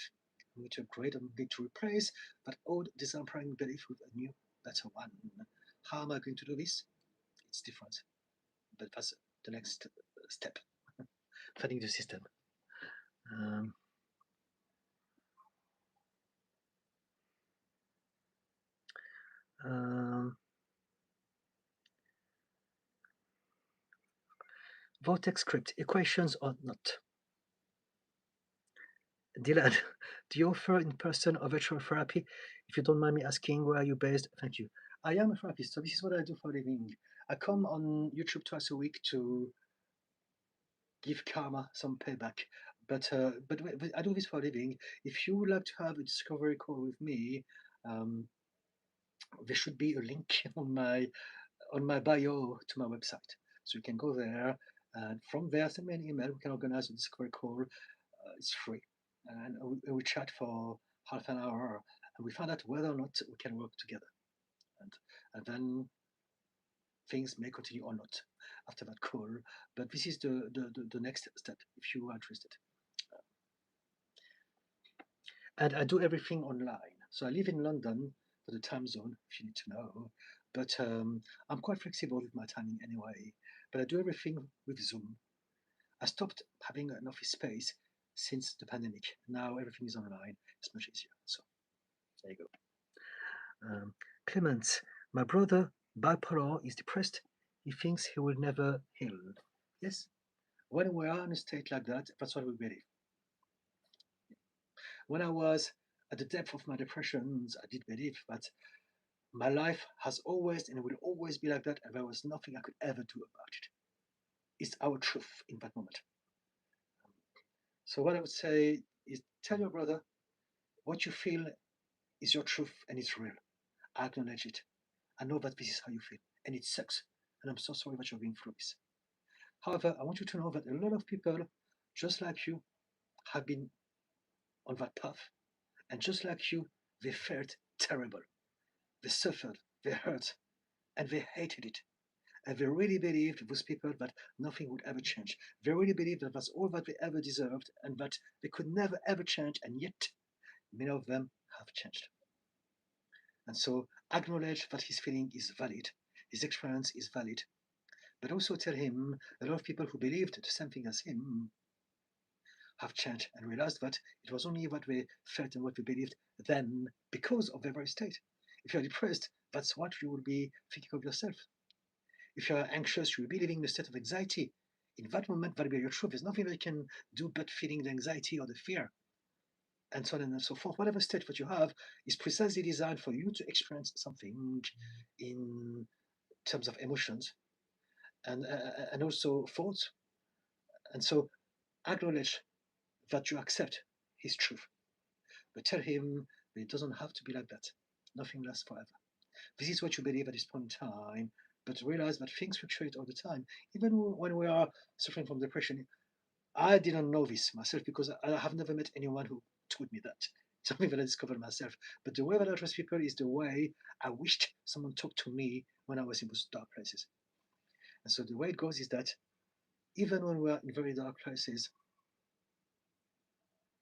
I need to upgrade and need to replace that old disempowering belief with a new, better one. How am I going to do this? It's different, but that's the next step. Finding the system. Um, um, Vortex script, equations or not? Dylan, do you offer in-person or virtual therapy? If you don't mind me asking, where are you based? Thank you. I am a therapist, so this is what I do for a living. I come on YouTube twice a week to give karma some payback. But I do this for a living. If you would like to have a discovery call with me, um, there should be a link on my bio to my website. So you can go there, and from there, send me an email. We can organize a discovery call. It's free, and we chat for half an hour, and we find out whether or not we can work together. And then things may continue or not after that call. But this is the next step if you are interested. And I do everything online. So I live in London for the time zone, if you need to know. But I'm quite flexible with my timing anyway. But I do everything with Zoom. I stopped having an office space since the pandemic. Now everything is online. It's much easier. So there you go. Clemens, my brother, bipolar, is depressed. He thinks he will never heal. Yes, when we are in a state like that, that's what we believe. When I was at the depth of my depressions, I did believe that my life has always and will always be like that, and there was nothing I could ever do about it. It's our truth in that moment. So what I would say is tell your brother what you feel is your truth and it's real. I acknowledge it. I know that this is how you feel and it sucks. And I'm so sorry that you're going through this. However, I want you to know that a lot of people, just like you, have been on that path. And just like you, they felt terrible. They suffered, they hurt, and they hated it. And they really believed, those people, that nothing would ever change. They really believed that that's all that they ever deserved and that they could never ever change, and yet many of them have changed. And so acknowledge that his feeling is valid, his experience is valid, but also tell him a lot of people who believed the same thing as him have changed and realized that it was only what they felt and what they believed then because of their very state. If you're depressed, that's what you will be thinking of yourself. If you're anxious, you'll be living in a state of anxiety. In that moment, that'll be your truth. There's nothing that you can do but feeling the anxiety or the fear, and so on and so forth. Whatever state that you have is precisely designed for you to experience something in terms of emotions and also thoughts. And so acknowledge that you accept his truth, but tell him that it doesn't have to be like that. Nothing lasts forever. This is what you believe at this point in time, but realize that things fluctuate all the time. Even when we are suffering from depression, I didn't know this myself because I have never met anyone who told me that. It's something that I discovered myself. But the way that I address people is the way I wished someone talked to me when I was in those dark places. And so the way it goes is that even when we're in very dark places,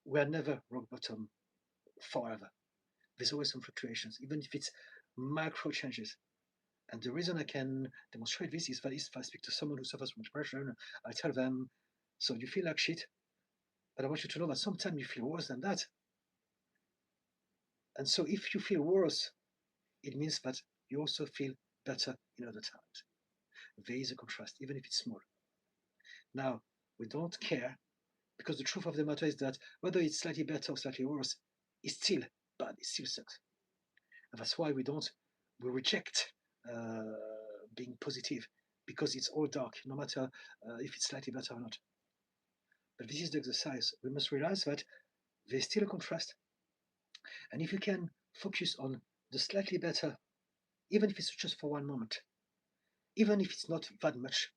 we're never rock bottom forever. There's always some fluctuations, even if it's micro changes. And the reason I can demonstrate this is that if I speak to someone who suffers from depression, I tell them, so you feel like shit, but I want you to know that sometimes you feel worse than that. And so if you feel worse, it means that you also feel better in other times. There is a contrast, even if it's small. Now, we don't care because the truth of the matter is that whether it's slightly better or slightly worse, it's still bad, it still sucks. And that's why we reject uh, being positive because it's all dark, no matter if it's slightly better or not. But this is the exercise. We must realize that there's still a contrast. And if you can focus on the slightly better, even if it's just for one moment, even if it's not that much,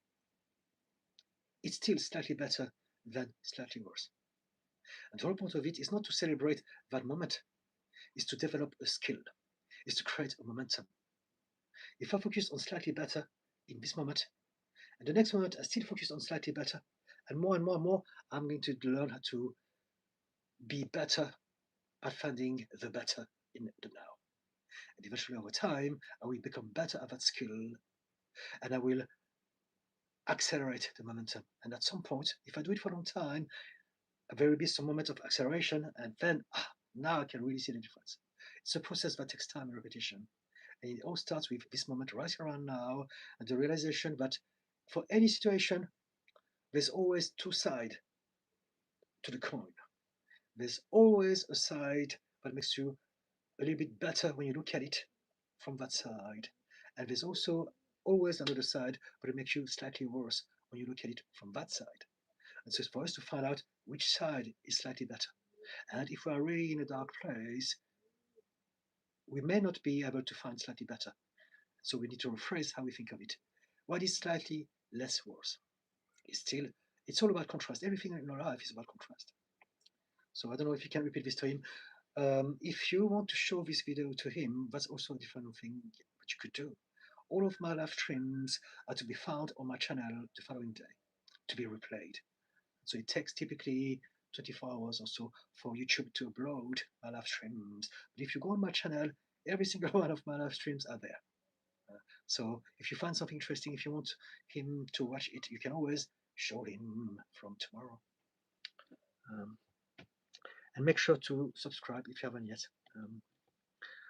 it's still slightly better than slightly worse. And the whole point of it is not to celebrate that moment, is to develop a skill, is to create a momentum. If I focus on slightly better in this moment, and the next moment I still focus on slightly better, and more and more and more, I'm going to learn how to be better at finding the better in the now. And eventually over time, I will become better at that skill, and I will accelerate the momentum. And at some point, if I do it for a long time, there will be some moment of acceleration, and then now I can really see the difference. It's a process that takes time and repetition. And it all starts with this moment right around now, and the realization that for any situation, there's always two sides to the coin. There's always a side that makes you a little bit better when you look at it from that side. And there's also always another side, but it makes you slightly worse when you look at it from that side. And so it's for us to find out which side is slightly better. And if we are really in a dark place, we may not be able to find slightly better. So we need to rephrase how we think of it. What is slightly less worse? It's all about contrast. Everything in our life is about contrast. So I don't know if you can repeat this to him. If you want to show this video to him, that's also a different thing that you could do. All of my live streams are to be found on my channel the following day, to be replayed. So it takes typically 24 hours or so for YouTube to upload my live streams. But if you go on my channel, every single one of my live streams are there. So if you find something interesting, if you want him to watch it, you can always show him from tomorrow. And make sure to subscribe if you haven't yet,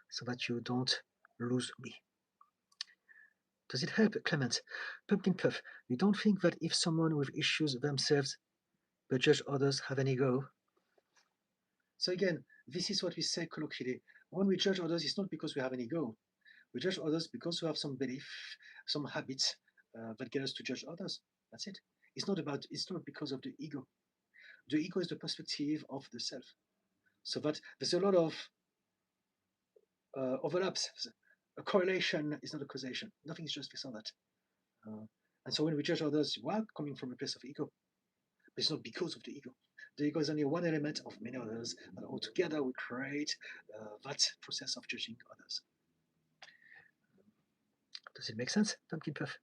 so that you don't lose me. Does it help, Clement? Pumpkin Puff, you don't think that if someone with issues themselves but judge others have an ego? So again, this is what we say colloquially. When we judge others, it's not because we have an ego. We judge others because we have some belief, some habits that get us to judge others. That's it. It's not because of the ego. The ego is the perspective of the self. So that there's a lot of overlaps. A correlation is not a causation. Nothing is just based on that. And so when we judge others, we are coming from a place of ego. But it's not because of the ego. The ego is only one element of many others, and altogether we create that process of judging others. Does it make sense, Pumpkin Puff?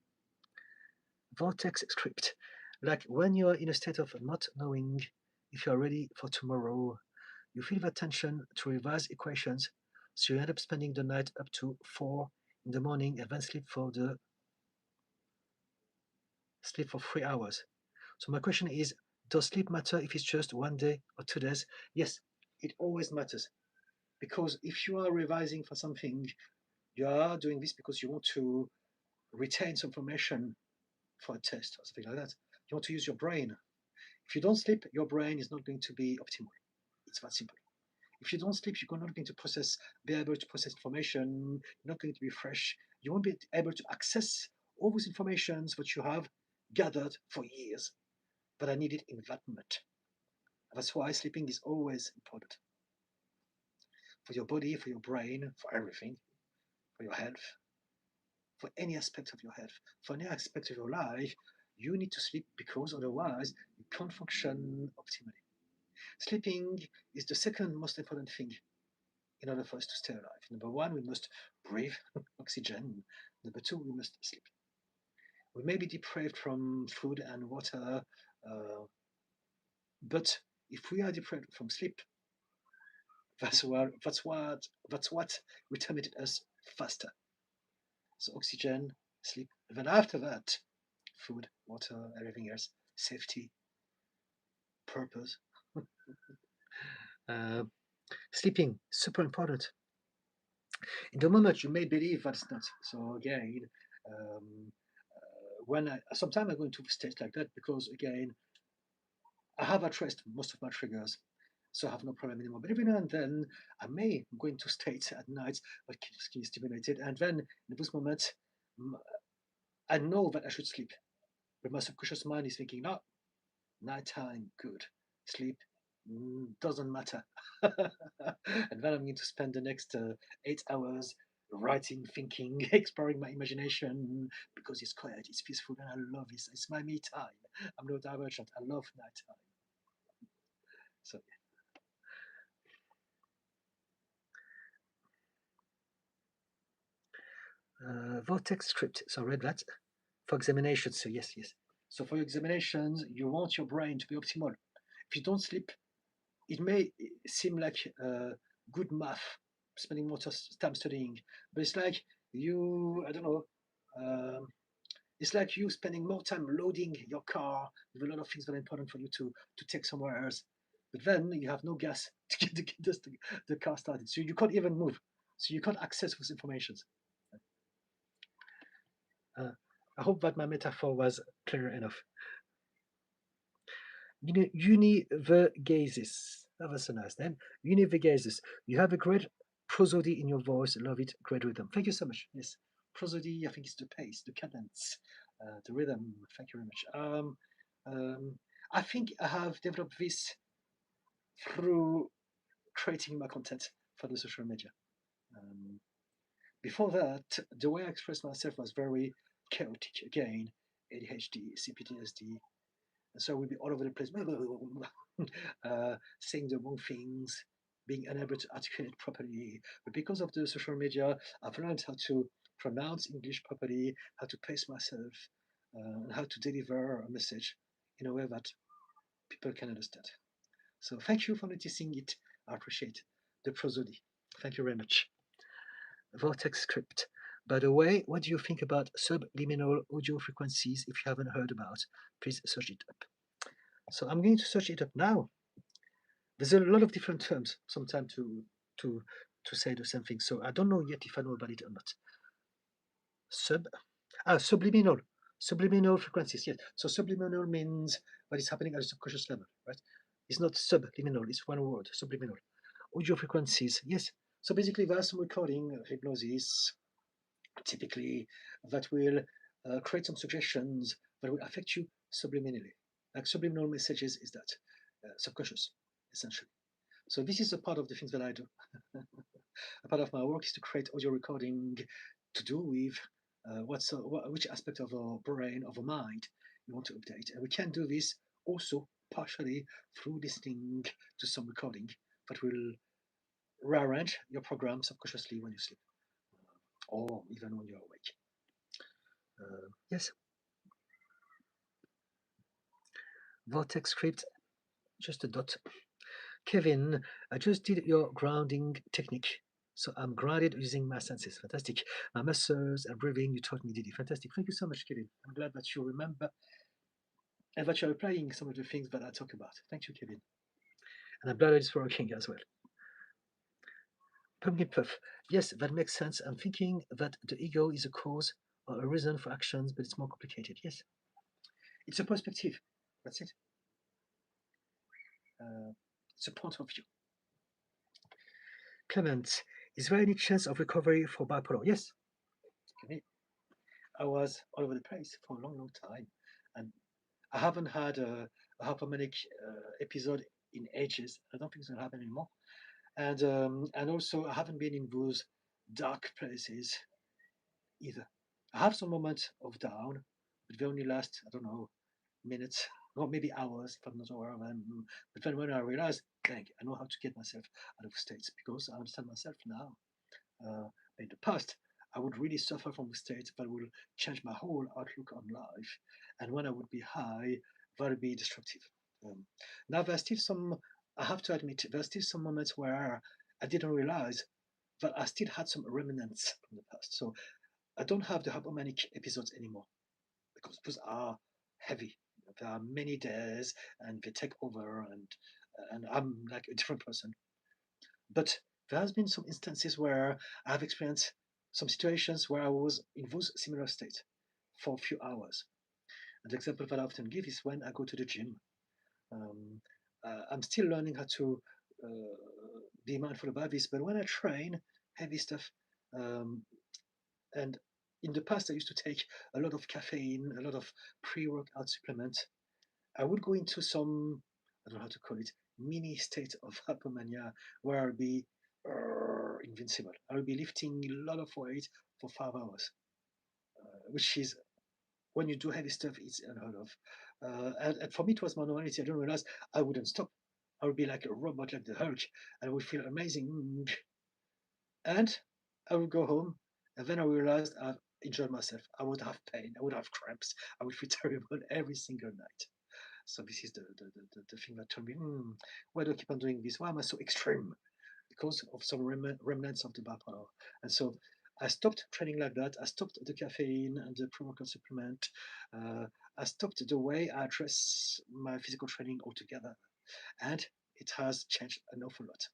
Vortex script. Like when you are in a state of not knowing if you are ready for tomorrow, you feel the tension to revise equations, so you end up spending the night up to 4 in the morning and then sleep for 3 hours. So my question is, does sleep matter if it's just 1 day or 2 days? Yes, it always matters. Because if you are revising for something, you are doing this because you want to retain some information for a test or something like that. You want to use your brain. If you don't sleep, your brain is not going to be optimal. It's that simple. If you don't sleep, you're not going to be able to process information. You're not going to be fresh. You won't be able to access all those informations that you have gathered for years that are needed in that moment. That's why sleeping is always important for your body, for your brain, for everything, for your health, for any aspect of your health, for any aspect of your life. You need to sleep because otherwise you can't function optimally. Sleeping is the second most important thing in order for us to stay alive. Number one, we must breathe oxygen. Number two, we must sleep. We may be deprived from food and water, but if we are deprived from sleep, that's what will terminate us faster. So oxygen, sleep, and then after that, food, water, everything else, safety, purpose. Sleeping, super important. In the moment, you may believe that's not. So again, sometimes I go into states like that because again, I have addressed most of my triggers, so I have no problem anymore. But every now and then, I may go into states at night that keeps stimulated, and then in those moments, I know that I should sleep, but my subconscious mind is thinking, no, nighttime, good, sleep doesn't matter. And then I'm going to spend the next 8 hours writing, thinking, exploring my imagination because it's quiet, it's peaceful, and I love it. It's my me time. I'm no divergent. I love nighttime. So vortex script. So I read that for examinations. So yes, yes. So for examinations, you want your brain to be optimal. If you don't sleep, it may seem like good math, spending more time studying, but it's like you, I don't know, um, it's like you spending more time loading your car with a lot of things that are important for you to take somewhere else. But then you have no gas to get the car started, so you can't even move, so you can't access those informations. Uh, I hope that my metaphor was clear enough. Univergasis. Oh, that's a nice name. Univergasis. You have a great prosody in your voice. Love it. Great rhythm. Thank you so much. Yes. Prosody, I think it's the pace, the cadence, the rhythm. Thank you very much. Um, I think I have developed this through creating my content for the social media. Um, Before that, the way I expressed myself was very chaotic. Again, ADHD, CPTSD, and so I would be all over the place, saying the wrong things, being unable to articulate properly. But because of the social media, I've learned how to pronounce English properly, how to pace myself, and how to deliver a message in a way that people can understand. So thank you for noticing it. I appreciate the prosody. Thank you very much. Vortex script. By the way, what do you think about subliminal audio frequencies? If you haven't heard about, please search it up. So I'm going to search it up now. There's a lot of different terms sometimes to to say the same thing. So I don't know yet if I know about it or not. Subliminal. Subliminal frequencies, yes. So subliminal means that it's happening at a subconscious level, right? It's not subliminal, it's one word, subliminal. Audio frequencies, yes. So basically there's some recording hypnosis typically that will create some suggestions that will affect you subliminally. Like subliminal messages is that subconscious, essentially. So this is a part of the things that I do. A part of my work is to create audio recording to do with which aspect of our brain, of our mind you want to update. And we can do this also partially through listening to some recording that will rearrange your program subconsciously when you sleep or even when you're awake. Yes. Vortex script, just a dot. Kevin, I just did your grounding technique. So I'm grounded using my senses. Fantastic. My muscles and breathing, you taught me, did it. Fantastic. Thank you so much, Kevin. I'm glad that you remember and that you're applying some of the things that I talk about. Thank you, Kevin. And I'm glad it's working as well. Pumpkin puff. Yes, that makes sense. I'm thinking that the ego is a cause or a reason for actions, but it's more complicated. Yes. It's a perspective. That's it. It's a point of view. Clement, is there any chance of recovery for bipolar? Yes. I was all over the place for a long, long time, and I haven't had a hypomanic episode in ages. I don't think it's gonna happen anymore, and also I haven't been in those dark places either. I have some moments of down, but they only last, I don't know, minutes or maybe hours if I'm not aware of them. But then when I realize, dang, I know how to get myself out of states because I understand myself now. In the past, I would really suffer from the state that will change my whole outlook on life. And when I would be high, that would be destructive. Now, there's still some, I have to admit, there's still some moments where I didn't realize that I still had some remnants from the past. So I don't have the hypomanic episodes anymore because those are heavy. There are many days and they take over, and I'm like a different person. But there has been some instances where I've experienced some situations where I was in those similar states for a few hours. And the example that I often give is when I go to the gym. Um, I'm still learning how to be mindful about this, but when I train heavy stuff, um, and in the past I used to take a lot of caffeine, a lot of pre-workout supplements, I would go into some, I don't know how to call it, mini state of hypomania where I'll be invincible. I'll be lifting a lot of weight for 5 hours, which is when you do heavy stuff, it's unheard of. And for me, it was my normality. I didn't realize I wouldn't stop. I would be like a robot, like the Hulk, and I would feel amazing. And I would go home, and then I realized I've enjoyed myself. I would have pain, I would have cramps, I would feel terrible every single night. So this is the thing that told me, why do I keep on doing this? Why am I so extreme? Because of some remnants of the bipolar. And so I stopped training like that. I stopped the caffeine and the pre-workout supplement. Uh, I stopped the way I address my physical training altogether. And it has changed an awful lot.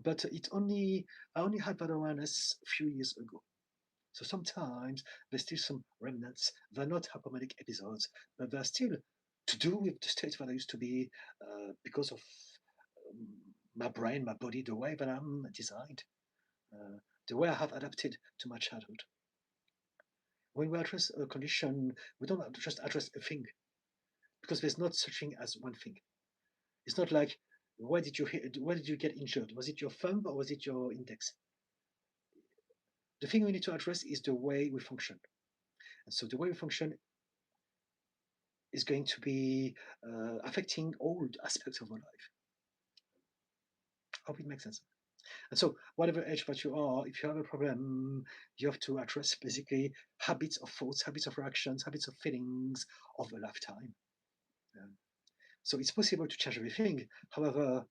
But I only had that awareness a few years ago. So sometimes there's still some remnants. They're not hypomanic episodes, but they're still to do with the state that I used to be because of um, my brain, my body, the way that I'm designed, uh, the way I have adapted to my childhood. When we address a condition, we don't just address a thing because there's not such thing as one thing. It's not like where did you get injured? Was it your thumb or was it your index? The thing we need to address is the way we function. And so the way we function is going to be affecting all aspects of our life. I hope it makes sense. And so, whatever age that you are, if you have a problem, you have to address basically habits of thoughts, habits of reactions, habits of feelings of a lifetime. Um, so, it's possible to change everything. However,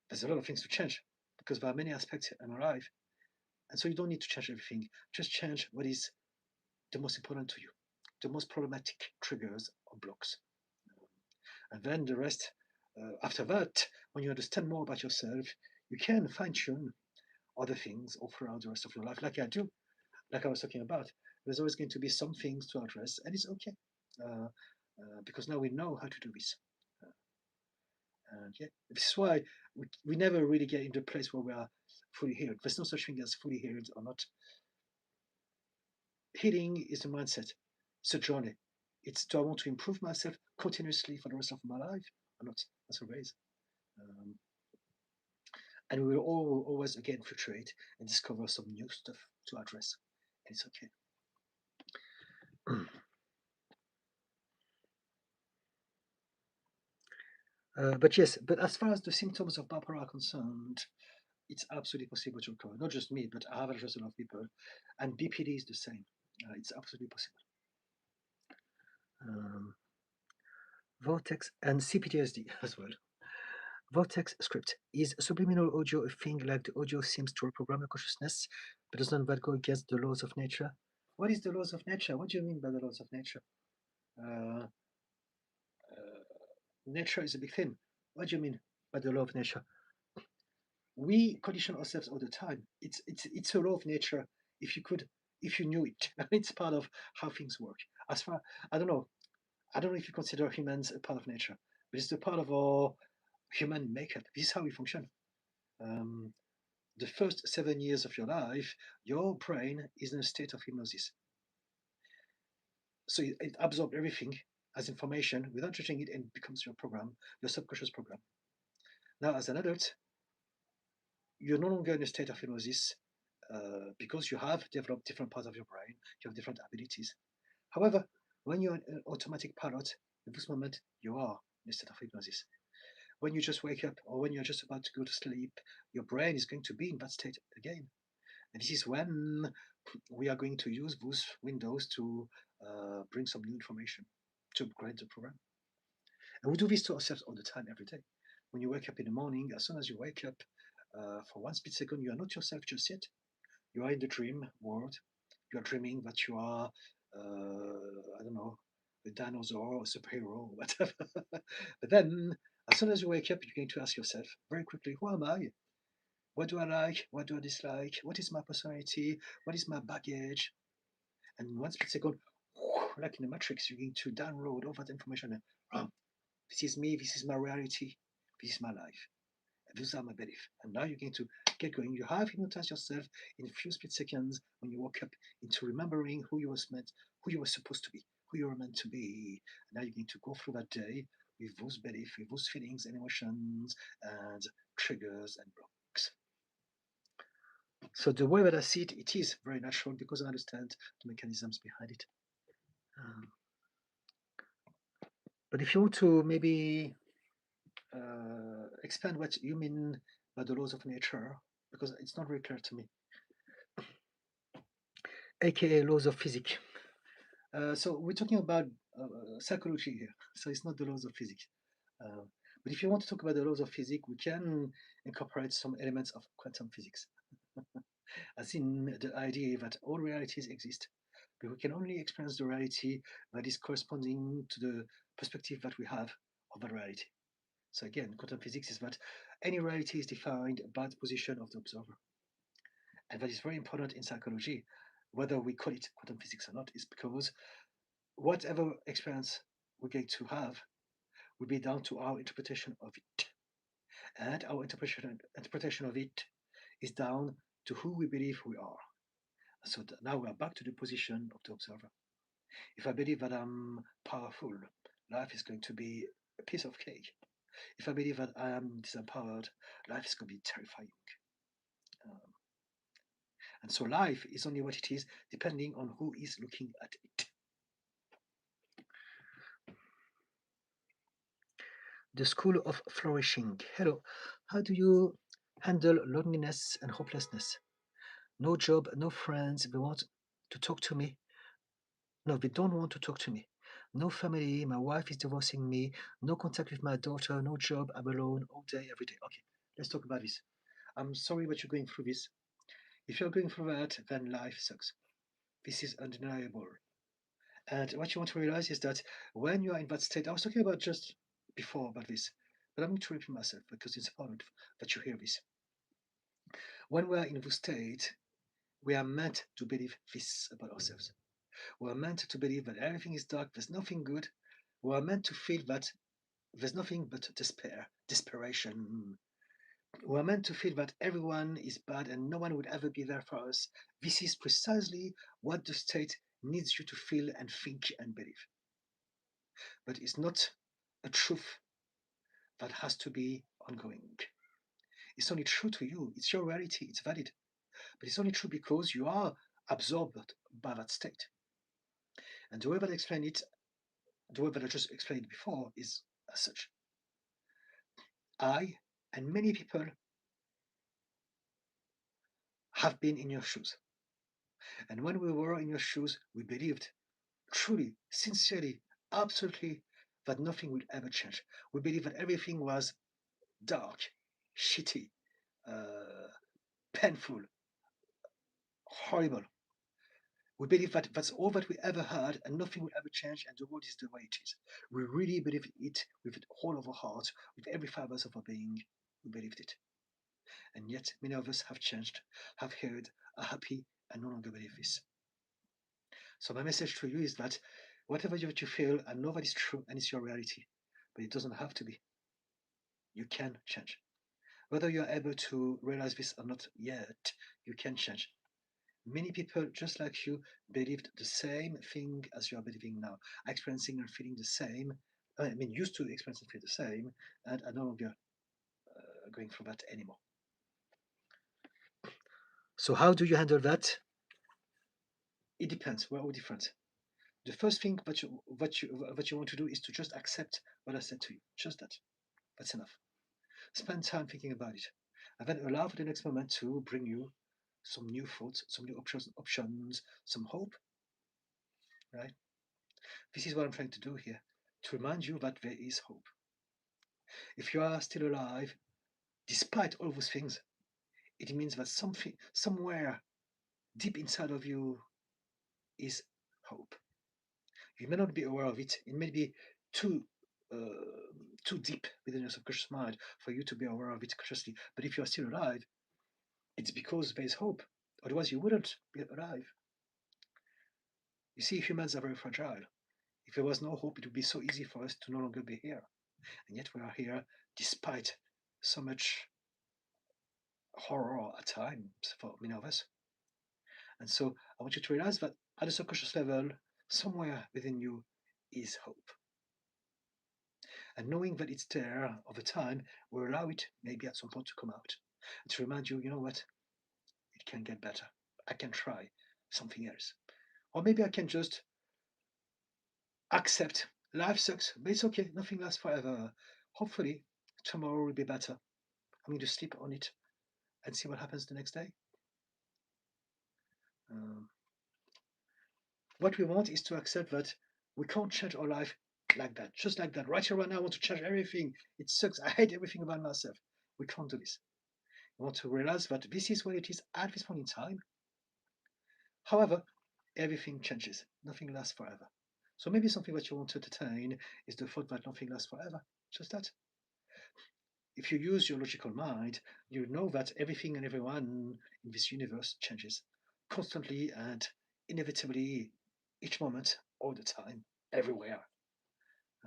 there's a lot of things to change because there are many aspects in our life. And so, you don't need to change everything. Just change what is the most important to you, the most problematic triggers or blocks. And then the rest, after that, when you understand more about yourself, you can fine tune other things all throughout the rest of your life, like I do, like I was talking about. There's always going to be some things to address, and it's okay because now we know how to do this. Uh, and yeah, this is why we never really get into a place where we are fully healed. There's no such thing as fully healed or not. Healing is a mindset, it's a journey. It's do I want to improve myself continuously for the rest of my life or not? That's a race. Um, and we will always again fluctuate and discover some new stuff to address. And it's okay. But yes, but as far as the symptoms of bipolar are concerned, it's absolutely possible to recover. Not just me, but I have addressed a lot of people. And BPD is the same. It's absolutely possible. Um, Vortex and CPTSD as well. Vortex script. Is subliminal audio a thing like the audio seems to reprogram your consciousness, but doesn't that go against the laws of nature? What is the laws of nature? What do you mean by the laws of nature? Uh, Nature is a big thing. What do you mean by the law of nature? We condition ourselves all the time. It's a law of nature. If you knew it, it's part of how things work. As far I don't know if you consider humans a part of nature, but it's a part of our human makeup. This is how we function. Um, the first 7 years of your life, your brain is in a state of hypnosis. So it absorbs everything as information without judging it and becomes your program, your subconscious program. Now, as an adult, you're no longer in a state of hypnosis because you have developed different parts of your brain, you have different abilities. However, when you're an automatic pilot, at this moment, you are in a state of hypnosis. When you just wake up or when you're just about to go to sleep, your brain is going to be in that state again. And this is when we are going to use those windows to bring some new information to upgrade the program. And we do this to ourselves all the time, every day. When you wake up in the morning, as soon as you wake up, for one split second, you are not yourself just yet. You are in the dream world. You are dreaming that you are, I don't know, a dinosaur, a superhero, whatever. But then, as soon as you wake up, you're going to ask yourself very quickly, who am I? What do I like? What do I dislike? What is my personality? What is my baggage? And in one split second, like in the Matrix, you're going to download all that information. And, oh, this is me. This is my reality. This is my life. And those are my beliefs. And now you're going to get going. You have hypnotized yourself in a few split seconds when you woke up into remembering who you were supposed to be, who you were meant to be. And now you're going to go through that day with those beliefs, with those feelings and emotions and triggers and blocks. So the way that I see it, it is very natural because I understand the mechanisms behind it. But if you want to maybe expand what you mean by the laws of nature, because it's not very clear to me, aka laws of physics. So we're talking about psychology here, so it's not the laws of physics. Uh, but if you want to talk about the laws of physics, we can incorporate some elements of quantum physics, as in the idea that all realities exist, but we can only experience the reality that is corresponding to the perspective that we have of the reality. So again, quantum physics is that any reality is defined by the position of the observer. And that is very important in psychology, whether we call it quantum physics or not, is because whatever experience we're going to have will be down to our interpretation of it. And our interpretation of it is down to who we believe we are. So now we are back to the position of the observer. If I believe that I'm powerful, life is going to be a piece of cake. If I believe that I am disempowered, life is going to be terrifying. Um, and so life is only what it is depending on who is looking at it. The School of Flourishing. Hello. How do you handle loneliness and hopelessness? No job, no friends. They want to talk to me. No, they don't want to talk to me. No family. My wife is divorcing me. No contact with my daughter. No job. I'm alone all day, every day. Okay, let's talk about this. I'm sorry that you're going through this. If you're going through that, then life sucks. This is undeniable. And what you want to realize is that when you are in that state, I was talking about just before about this, but I'm going to repeat myself because it's important that you hear this. When we are in this state, we are meant to believe this about ourselves. We are meant to believe that everything is dark, there's nothing good. We are meant to feel that there's nothing but despair, desperation. We are meant to feel that everyone is bad and no one would ever be there for us. This is precisely what the state needs you to feel and think and believe. But it's not a truth that has to be ongoing. It's only true to you, it's your reality, it's valid. But it's only true because you are absorbed by that state. And the way that I explain it, the way that I just explained before, is as such. I and many people have been in your shoes. And when we were in your shoes, we believed truly, sincerely, absolutely that nothing would ever change. We believed that everything was dark, shitty, uh, painful, horrible. We believe that that's all that we ever had and nothing will ever change and the world is the way it is. We really believe it with all of our heart, with every fibers of our being. We believed it. And yet many of us have changed, have heard, are happy, and no longer believe this. So my message to you is that whatever you feel, I know that is true and it's your reality, but it doesn't have to be. You can change. Whether you're able to realize this or not yet, you can change. Many people, just like you, believed the same thing as you are believing now, experiencing and feeling the same. I mean, used to experience and feel the same, and are no longer going through that anymore. So, how do you handle that? It depends. We're all different. The first thing that you want to do is to just accept what I said to you. Just that. That's enough. Spend time thinking about it, and then allow for the next moment to bring you some new thoughts, some new options, some hope. Right? This is what I'm trying to do here, to remind you that there is hope. If you are still alive, despite all those things, it means that something, somewhere deep inside of you, is hope. You may not be aware of it. It may be too too deep within your subconscious mind for you to be aware of it consciously. But if you are still alive, it's because there is hope. Otherwise, you wouldn't be alive. You see, humans are very fragile. If there was no hope, it would be so easy for us to no longer be here. And yet we are here despite so much horror at times for many of us. And so I want you to realize that at a subconscious level, somewhere within you is hope. And knowing that it's there over time will allow it maybe at some point to come out. And to remind you, you know what, it can get better. I can try something else. Or maybe I can just accept life sucks, but it's okay, nothing lasts forever. Hopefully, tomorrow will be better. I'm going to sleep on it and see what happens the next day. Um, what we want is to accept that we can't change our life like that, just like that. Right here, right now, I want to change everything. It sucks. I hate everything about myself. We can't do this. We want to realize that this is what it is at this point in time. However, everything changes. Nothing lasts forever. So maybe something that you want to entertain is the thought that nothing lasts forever. Just that. If you use your logical mind, you know that everything and everyone in this universe changes constantly and inevitably, each moment, all the time, everywhere.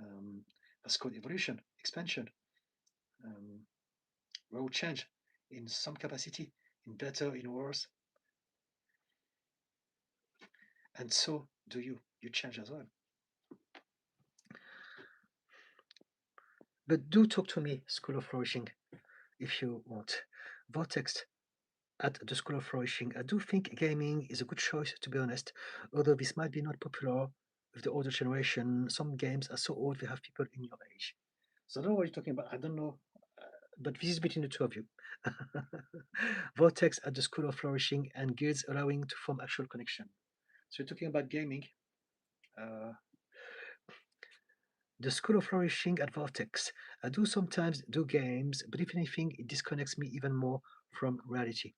Um, that's called evolution, expansion. Um, we will change in some capacity, in better, in worse, and so do you. You change as well. But do talk to me, School of Flourishing, if you want. Vortex at the School of Flourishing. I do think gaming is a good choice, to be honest, although this might be not popular with the older generation. Some games are so old they have people in your age. So I don't know what you're talking about. I don't know, but this is between the two of you. Vortex at the School of Flourishing and guilds allowing to form actual connection. So you're talking about gaming. Uh, the School of Flourishing at Vortex. I do sometimes do games, but if anything, it disconnects me even more from reality.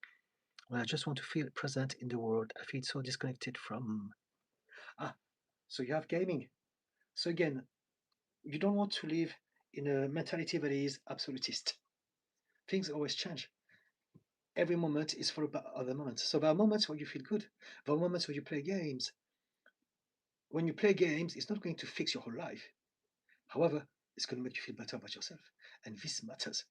When I just want to feel present in the world, I feel so disconnected from. Ah, so you have gaming. So again, you don't want to live in a mentality that is absolutist. Things always change. Every moment is followed by other moments. So there are moments where you feel good. There are moments where you play games. When you play games, it's not going to fix your whole life. However, it's going to make you feel better about yourself. And this matters.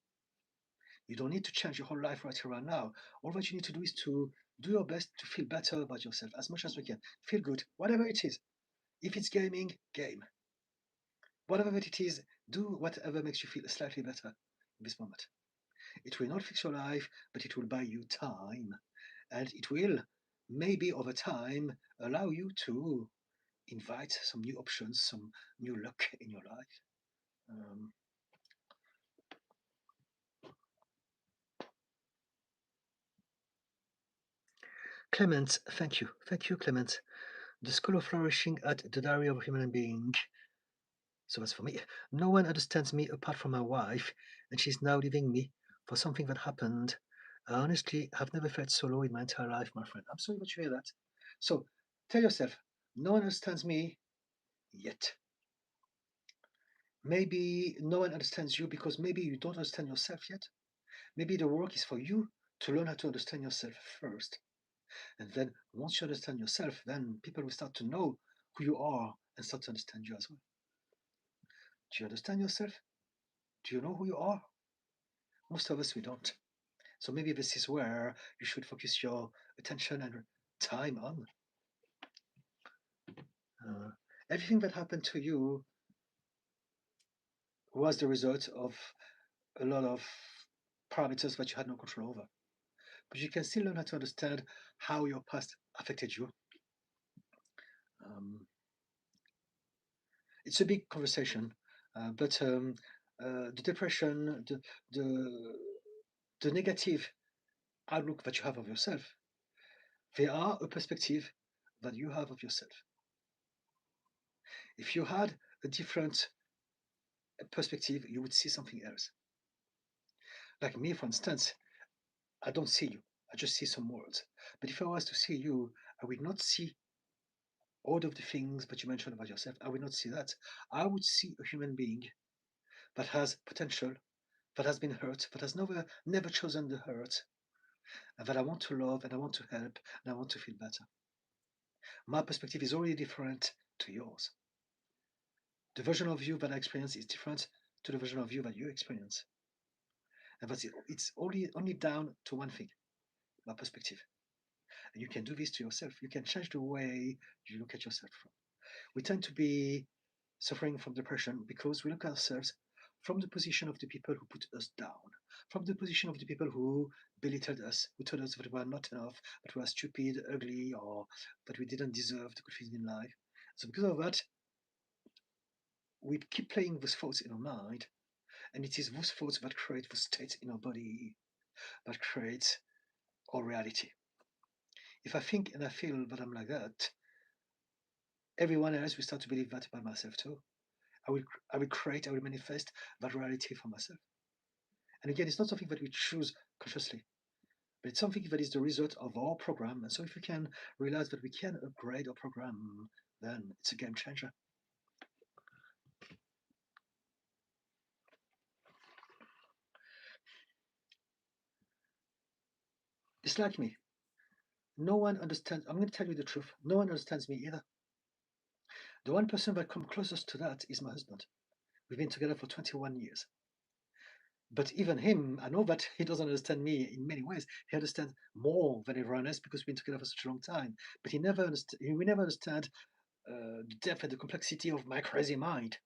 You don't need to change your whole life right here, right now. All that you need to do is to do your best to feel better about yourself as much as you can. Feel good, whatever it is. If it's gaming, game. Whatever it is, do whatever makes you feel slightly better in this moment. It will not fix your life, but it will buy you time. And it will, maybe over time, allow you to invite some new options, some new luck in your life. Um, Clement, thank you. Thank you, Clement. The School of Flourishing at the Diary of a Human Being. So that's for me. No one understands me apart from my wife, and she's now leaving me for something that happened. I honestly have never felt so low in my entire life, my friend. I'm sorry that you hear that. So tell yourself, no one understands me yet. Maybe no one understands you because maybe you don't understand yourself yet. Maybe the work is for you to learn how to understand yourself first. And then once you understand yourself, then people will start to know who you are and start to understand you as well. Do you understand yourself? Do you know who you are? Most of us, we don't. So maybe this is where you should focus your attention and time on. Uh, Everything that happened to you was the result of a lot of parameters that you had no control over. But you can still learn how to understand how your past affected you. Um, it's a big conversation, but the depression, the, the negative outlook that you have of yourself, they are a perspective that you have of yourself. If you had a different perspective, you would see something else. Like me, for instance, I don't see you. I just see some words. But if I was to see you, I would not see all of the things that you mentioned about yourself. I would not see that. I would see a human being that has potential, that has been hurt, that has never chosen the hurt, and that I want to love and I want to help and I want to feel better. My perspective is already different to yours. The version of you that I experience is different to the version of you that you experience. And that's it. It's only down to one thing, my perspective. And you can do this to yourself. You can change the way you look at yourself from. We tend to be suffering from depression because we look at ourselves from the position of the people who put us down, from the position of the people who belittled us, who told us that we were not enough, that we were stupid, ugly, or that we didn't deserve the good things in life. So because of that, we keep playing those thoughts in our mind, And it is those thoughts that create those states in our body that create our reality. If I think and I feel that I'm like that, everyone else will start to believe that about myself too. I will create, I will manifest that reality for myself. And again, it's not something that we choose consciously, but it's something that is the result of our program. And so if we can realize that we can upgrade our program, then it's a game changer. It's like me. No one understands. I'm going to tell you the truth. No one understands me either. The one person that comes closest to that is my husband. We've been together for 21 years. But even him, I know that he doesn't understand me in many ways. He understands more than everyone else because we've been together for such a long time. But he will never understand the depth and the complexity of my crazy mind.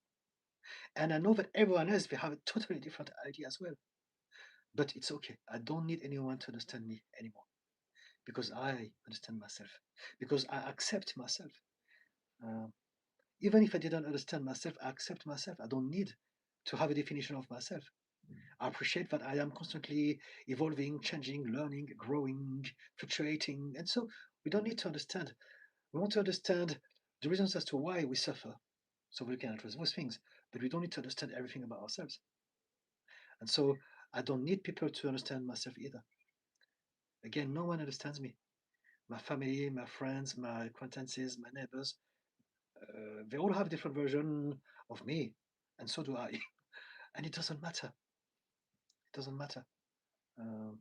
And I know that everyone else, they have a totally different idea as well. But it's okay. I don't need anyone to understand me anymore because I understand myself, because I accept myself. Uh, Even if I didn't understand myself, I accept myself. I don't need to have a definition of myself. I appreciate that I am constantly evolving, changing, learning, growing, fluctuating. And so we don't need to understand. We want to understand the reasons as to why we suffer so we can address those things. But we don't need to understand everything about ourselves. And so I don't need people to understand myself either. Again, no one understands me. My family, my friends, my acquaintances, my neighbors, they all have a different version of me. And so do I. And it doesn't matter. It doesn't matter. Um,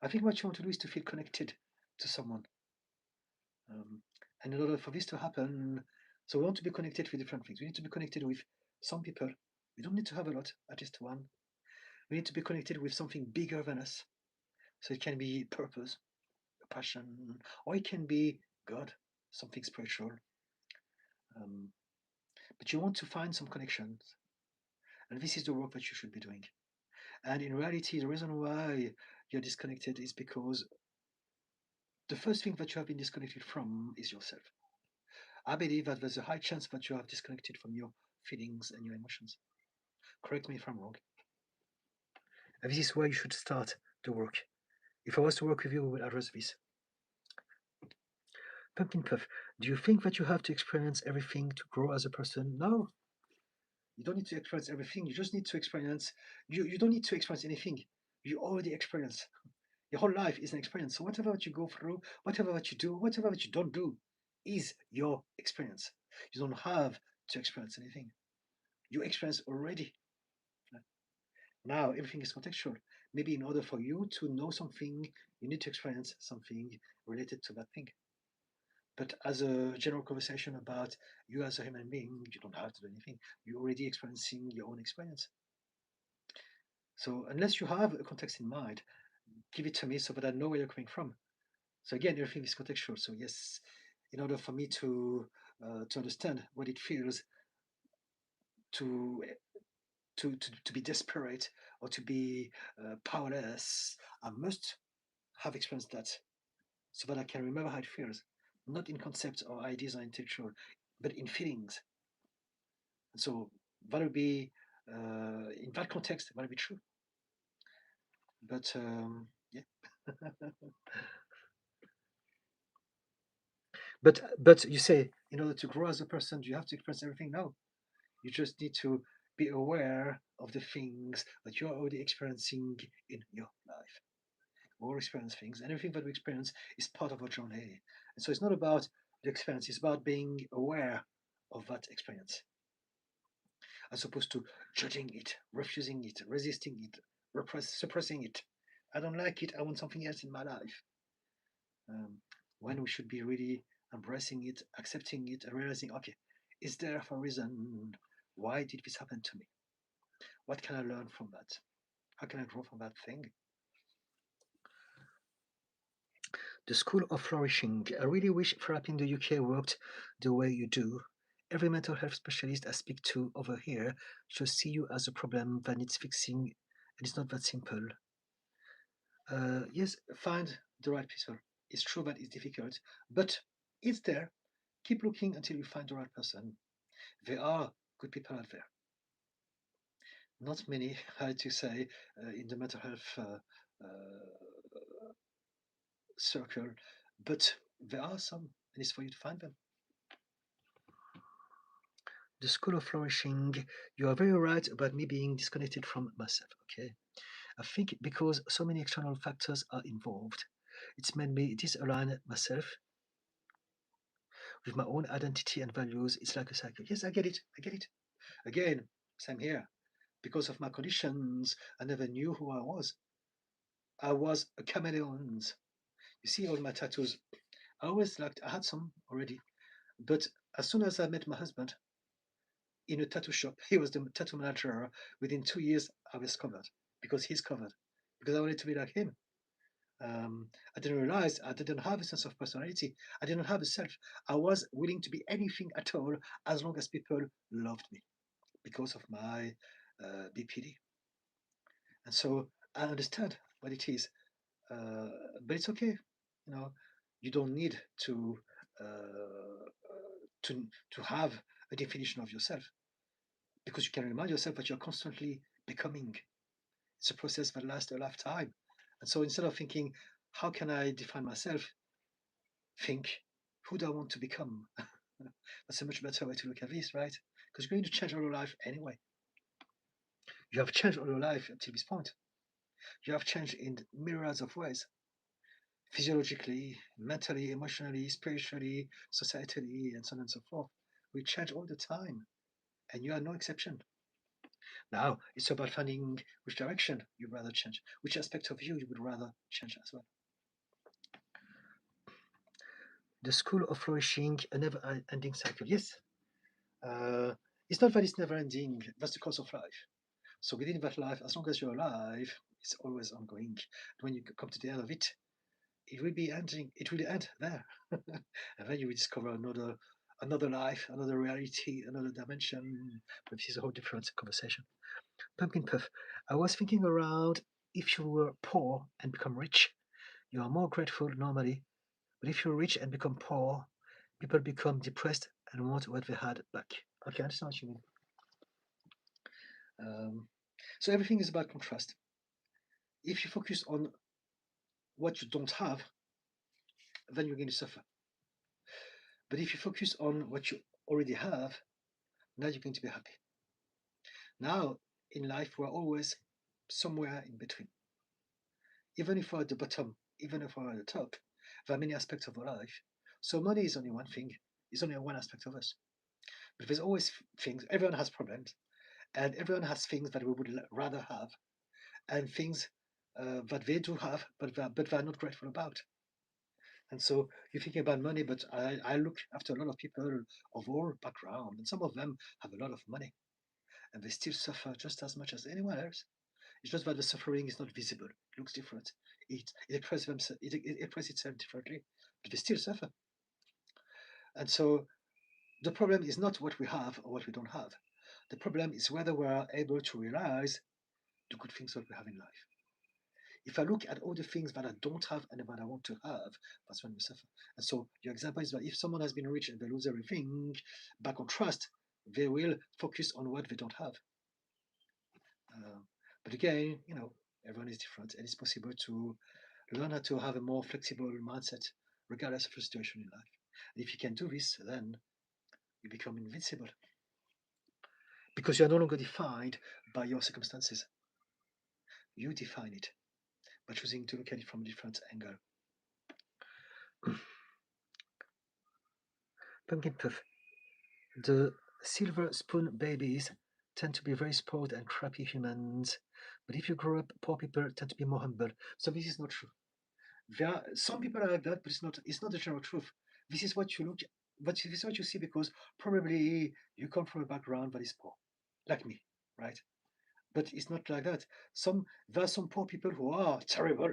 I think what you want to do is to feel connected to someone. Um, and in order for this to happen, so we want to be connected with different things. We need to be connected with some people. We don't need to have a lot, at least one. We need to be connected with something bigger than us. So it can be purpose, passion, or it can be God, something spiritual. Um, but you want to find some connections. And this is the work that you should be doing. And in reality, the reason why you're disconnected is because the first thing that you have been disconnected from is yourself. I believe that there's a high chance that you have disconnected from your feelings and your emotions. Correct me if I'm wrong. And this is why you should start the work. If I was to work with you, we would address this. Pumpkin Puff, do you think that you have to experience everything to grow as a person? No. You don't need to experience everything. You just need to experience. You don't need to experience anything. You already experience. Your whole life is an experience. So whatever that you go through, whatever that you do, whatever that you don't do, is your experience. You don't have to experience anything. You experience already. Now everything is contextual. Maybe in order for you to know something, you need to experience something related to that thing. But as a general conversation about you as a human being, you don't have to do anything. You're already experiencing your own experience. So unless you have a context in mind, give it to me so that I know where you're coming from. So again, everything is contextual. So yes, in order for me to understand what it feels to to be desperate or to be powerless, I must have experienced that so that I can remember how it feels, not in concepts or ideas or intellectual, but in feelings. And so that would be in that context, that would be true. But yeah. But you say in order to grow as a person, you have to experience everything. No, you just need to be aware of the things that you're already experiencing in your life. We all experience things, and everything that we experience is part of our journey. And so it's not about the experience; it's about being aware of that experience, as opposed to judging it, refusing it, resisting it, suppressing it. I don't like it. I want something else in my life. Um, when we should be really embracing it, accepting it, and realizing, okay, is there for a reason? Why did this happen to me? What can I learn from that? How can I grow from that thing? The School of Flourishing. I really wish therapy in the UK worked the way you do. Every mental health specialist I speak to over here just see you as a problem that needs fixing, and it's not that simple. Yes, find the right people. It's true that it's difficult, but it's there. Keep looking until you find the right person. There are good people out there. Not many, I had to say, in the mental health circle, but there are some, and it's for you to find them. The School of Flourishing, you are very right about me being disconnected from myself, okay? I think because so many external factors are involved, it's made me disalign myself with my own identity and values. It's like a cycle. Yes, I get it. I get it. Again, same here. Because of my conditions, I never knew who I was. I was a chameleon. You see all my tattoos. I had some already. But as soon as I met my husband in a tattoo shop, he was the tattoo manager. Within 2 years, I was covered because he's covered. Because I wanted to be like him. I didn't realize I didn't have a sense of personality. I didn't have a self. I was willing to be anything at all as long as people loved me because of my BPD. And so I understand what it is, uh, but it's okay. You know, you don't need uh, to to have a definition of yourself because you can remind yourself that you're constantly becoming. It's a process that lasts a lifetime. And so instead of thinking, how can I define myself? Think, who do I want to become? That's a much better way to look at this, right? Because you're going to change all your life anyway. You have changed all your life until this point. You have changed in myriads of ways, physiologically, mentally, emotionally, spiritually, societally, and so on and so forth. We change all the time, and you are no exception. Now, it's about finding which direction you'd rather change, which aspect of you would rather change as well. The School of Flourishing, a never ending cycle. Yes, uh, it's not that it's never ending, that's the course of life. So within that life, as long as you're alive, it's always ongoing. When you come to the end of it, it will be ending. It will end there, and then you will discover another life, another reality, another dimension. But this is a whole different conversation. Pumpkin puff. I was thinking around if you were poor and become rich, you are more grateful normally. But if you're rich and become poor, people become depressed and want what they had back. Okay, I understand what you mean. Um, so everything is about contrast. If you focus on what you don't have, then you're going to suffer. But if you focus on what you already have, now you're going to be happy. Now, in life, we're always somewhere in between. Even if we're at the bottom, even if we're at the top, there are many aspects of our life. So money is only one thing, it's only one aspect of us. But there's always things, everyone has problems, and everyone has things that we would rather have, and things that they do have, but they're not grateful about. And so you're thinking about money, but I look after a lot of people of all background, and some of them have a lot of money, and they still suffer just as much as anyone else. It's just that the suffering is not visible. It looks different. It expresses itself differently, but they still suffer. And so the problem is not what we have or what we don't have. The problem is whether we are able to realize the good things that we have in life. If I look at all the things that I don't have and that I want to have, that's when we suffer. And so your example is that if someone has been rich and they lose everything, by contrast, they will focus on what they don't have. Uh, but again, everyone is different, and it's possible to learn how to have a more flexible mindset, regardless of the situation in life. And if you can do this, then you become invincible because you are no longer defined by your circumstances. You define it by choosing to look at it from a different angle. Pumpkin puff. The silver spoon babies tend to be very spoiled and crappy humans, but if you grow up, poor people tend to be more humble. So this is not true. There are some people are like that, but it's not the general truth. This is what you look but this is what you see because probably you come from a background that is poor. Like me, right? But it's not like that. There are some poor people who are terrible,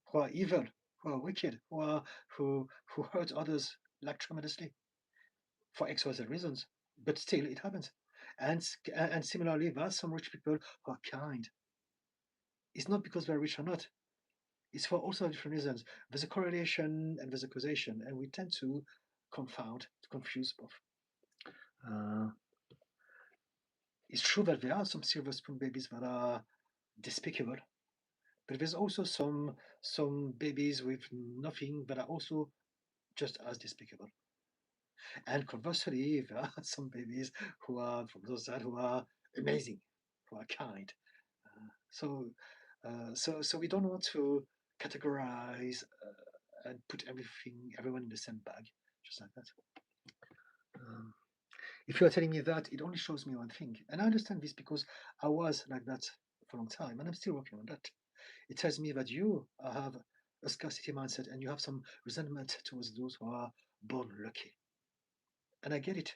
who are evil, who are wicked, who hurt others like tremendously for X, Y, Z reasons. But still it happens. And similarly, there are some rich people who are kind. It's not because they're rich or not, it's for also different reasons. There's a correlation and there's a causation, and we tend to confuse both. Uh, It's true that there are some silver spoon babies that are despicable, but there's also some babies with nothing that are also just as despicable. And conversely, there are some babies who are from those side who are amazing, who are kind. So we don't want to categorize and put everyone in the same bag, just like that. Um, if you are telling me that, it only shows me one thing, and I understand this because I was like that for a long time, and I'm still working on that. It tells me that you have a scarcity mindset and you have some resentment towards those who are born lucky, and I get it.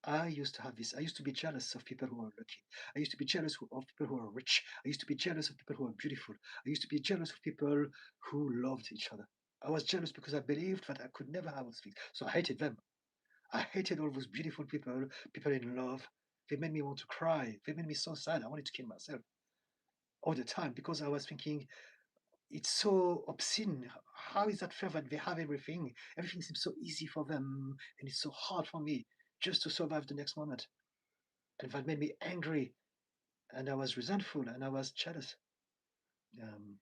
I used to have this. I used to be jealous of people who are lucky. I used to be jealous of people who are rich. I used to be jealous of people who are beautiful. I used to be jealous of people who loved each other. I was jealous because I believed that I could never have those things. So I hated them. I hated all those beautiful people, people in love. They made me want to cry. They made me so sad. I wanted to kill myself all the time because I was thinking, it's so obscene. How is that fair that they have everything? Everything seems so easy for them, and it's so hard for me just to survive the next moment. And that made me angry, and I was resentful, and I was jealous. Um,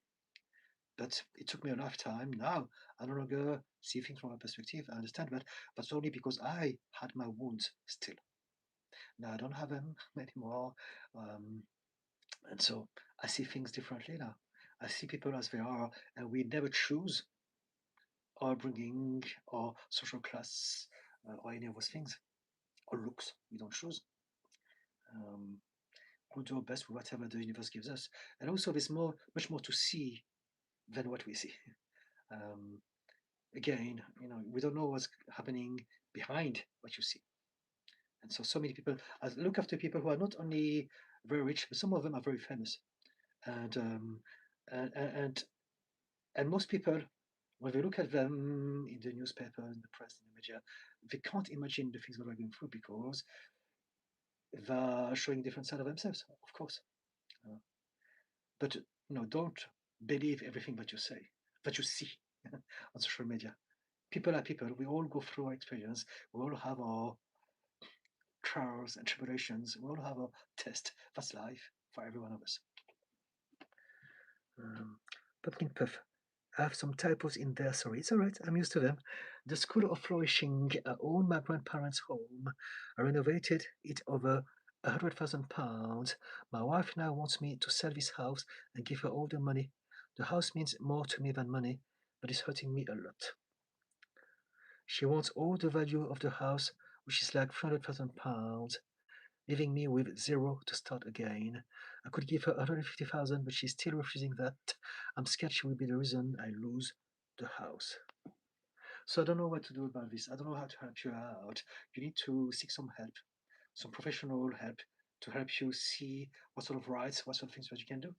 but it took me a lifetime. Now I no longer see things from a perspective. I understand that that's only because I had my wounds still. Now I don't have them anymore, um, and so I see things differently now. I see people as they are, and we never choose our bringing or social class or any of those things or looks. We don't choose. Um, we'll do our best with whatever the universe gives us, and also there's much more to see than what we see. Um, Again, we don't know what's happening behind what you see. And so many people I look after people who are not only very rich, but some of them are very famous. And and and, and most people, when they look at them in the newspaper, in the press, in the media, they can't imagine the things that they're going through because they're showing different side of themselves, of course. Uh, but don't believe everything that you say, that you see on social media. People are people. We all go through our experience. We all have our trials and tribulations. We all have a test. That's life for every one of us. Pumpkin Puff. I have some typos in there. Sorry, it's all right. I'm used to them. The School of Flourishing owned my grandparents' home. I renovated it over £100,000. My wife now wants me to sell this house and give her all the money. The house means more to me than money, but it's hurting me a lot. She wants all the value of the house, which is like £300,000, leaving me with zero to start again. I could give her 150,000, but she's still refusing that. I'm scared she will be the reason I lose the house. So I don't know what to do about this. I don't know how to help you out. You need to seek some help, some professional help to help you see what sort of rights, what sort of things that you can do.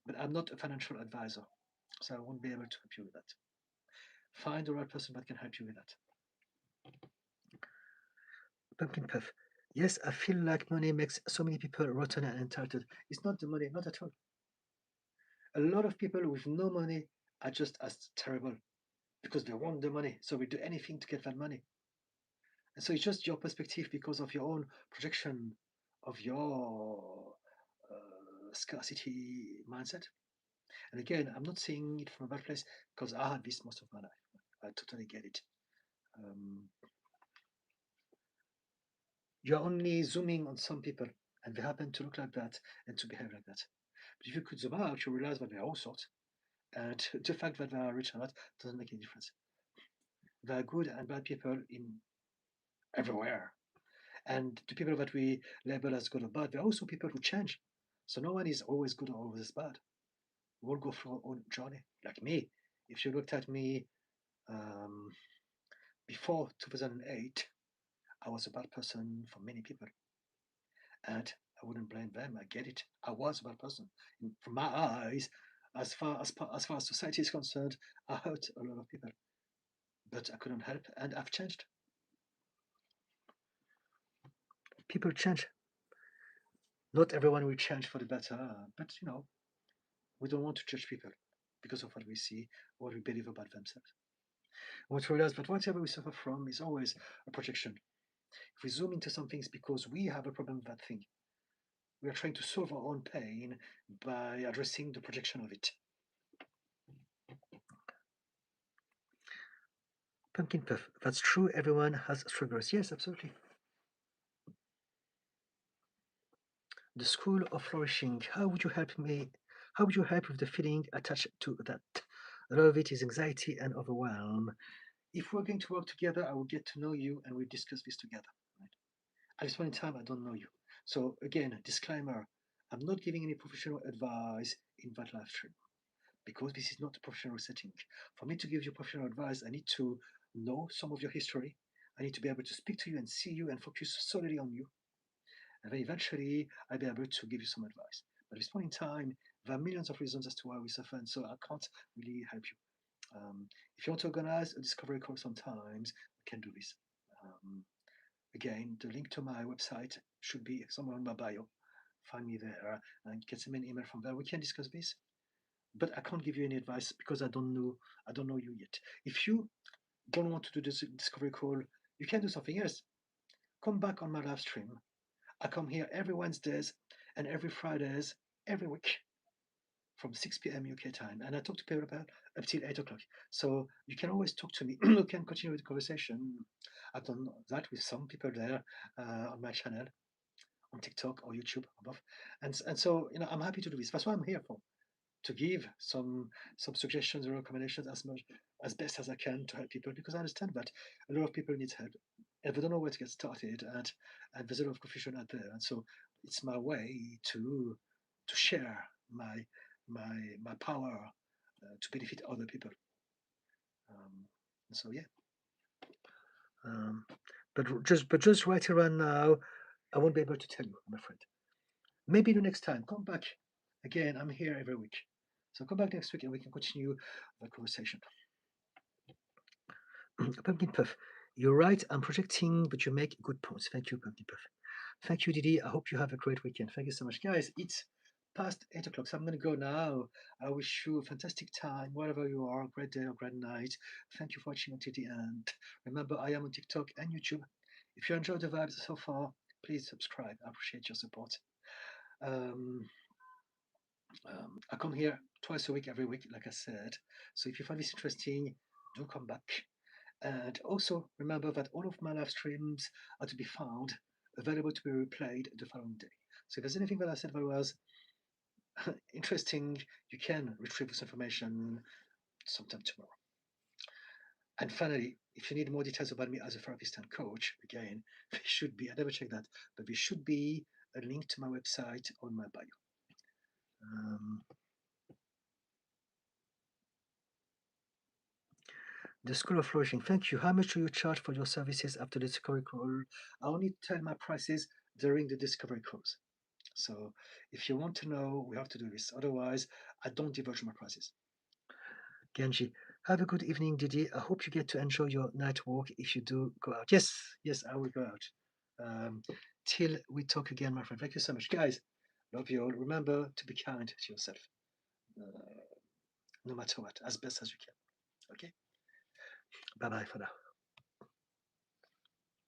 But I'm not a financial advisor, so I won't be able to help you with that. Find the right person that can help you with that. Pumpkin Puff. Yes, I feel like money makes so many people rotten and entitled. It's not the money, not at all. A lot of people with no money are just as terrible because they want the money, so we do anything to get that money. And so it's just your perspective because of your own projection of your scarcity mindset. And again, I'm not saying it from a bad place because I had this most of my life. I totally get it. Um, you're only zooming on some people, and they happen to look like that and to behave like that. But if you could zoom out, you realize that there are all sorts. And the fact that they are rich or not doesn't make any difference. There are good and bad people in everywhere. And the people that we label as good or bad, there are also people who change. So no one is always good or always bad. We all go through our own journey. Like me, if you looked at me um, before 2008, I was a bad person for many people. And I wouldn't blame them. I get it. I was a bad person. From my eyes, as far as society is concerned, I hurt a lot of people. But I couldn't help, and I've changed. People change. Not everyone will change for the better, but we don't want to judge people because of what we see, what we believe about themselves. We want to realize that whatever we suffer from is always a projection. If we zoom into something, it's because we have a problem with that thing. we are trying to solve our own pain by addressing the projection of it. Pumpkin Puff, that's true, everyone has struggles. Yes, absolutely. The School of Flourishing, how would you help me? How would you help with the feeling attached to that? A lot of it is anxiety and overwhelm. If we're going to work together, I will get to know you and we'll discuss this together. Right? At this point in time, I don't know you. So again, disclaimer, I'm not giving any professional advice in that live stream because this is not a professional setting. For me to give you professional advice, I need to know some of your history. I need to be able to speak to you and see you and focus solely on you. And then eventually I'll be able to give you some advice. But at this point in time, there are millions of reasons as to why we suffer, and so I can't really help you. If you want to organize a discovery call sometimes, we can do this. Again, the link to my website should be somewhere on my bio. Find me there and get send me an email from there. We can discuss this. But I can't give you any advice because I don't know you yet. If you don't want to do this discovery call, you can do something else. Come back on my live stream. I come here every Wednesdays and every Fridays, every week from 6 p.m. UK time, and I talk to people about up till 8 o'clock. So you can always talk to me. You can continue the conversation. I've done that with some people there on my channel, on TikTok or YouTube, or both. And so I'm happy to do this. That's what I'm here for, to give some suggestions or recommendations as best as I can to help people, because I understand that a lot of people need help and they don't know where to get started, and there's a lot of confusion out there, and so it's my way to share my power to benefit other people. So yeah, um, but just right around now, I won't be able to tell you, I'm afraid. Maybe the next time, come back again. I'm here every week, so come back next week and we can continue the conversation. Pumpkin Puff, you're right. I'm projecting, but you make good points. Thank you, Pumpkin Puff. Thank you, Didi. I hope you have a great weekend. Thank you so much, guys. It's past 8 o'clock, so I'm going to go now. I wish you a fantastic time, wherever you are, great day or great night. Thank you for watching until the end. Remember, I am on TikTok and YouTube. If you enjoyed the vibes so far, please subscribe. I appreciate your support. Um, I come here twice a week, every week, like I said. So if you find this interesting, do come back. And also remember that all of my live streams are to be found, available to be replayed the following day. So if there's anything that I said that was interesting, you can retrieve this information sometime tomorrow. And finally, if you need more details about me as a therapist and coach, again, there should be, I never checked that, but there should be a link to my website on my bio. The School of Flourishing, thank you. How much do you charge for your services after the discovery call? I only tell my prices during the discovery calls. So if you want to know, we have to do this. Otherwise, I don't divulge my prices. Genji, have a good evening, Didi. I hope you get to enjoy your night walk if you do go out. Yes, I will go out. Till we talk again, my friend. Thank you so much. Guys, love you all. Remember to be kind to yourself, no matter what, as best as you can. Okay? Bye-bye for now.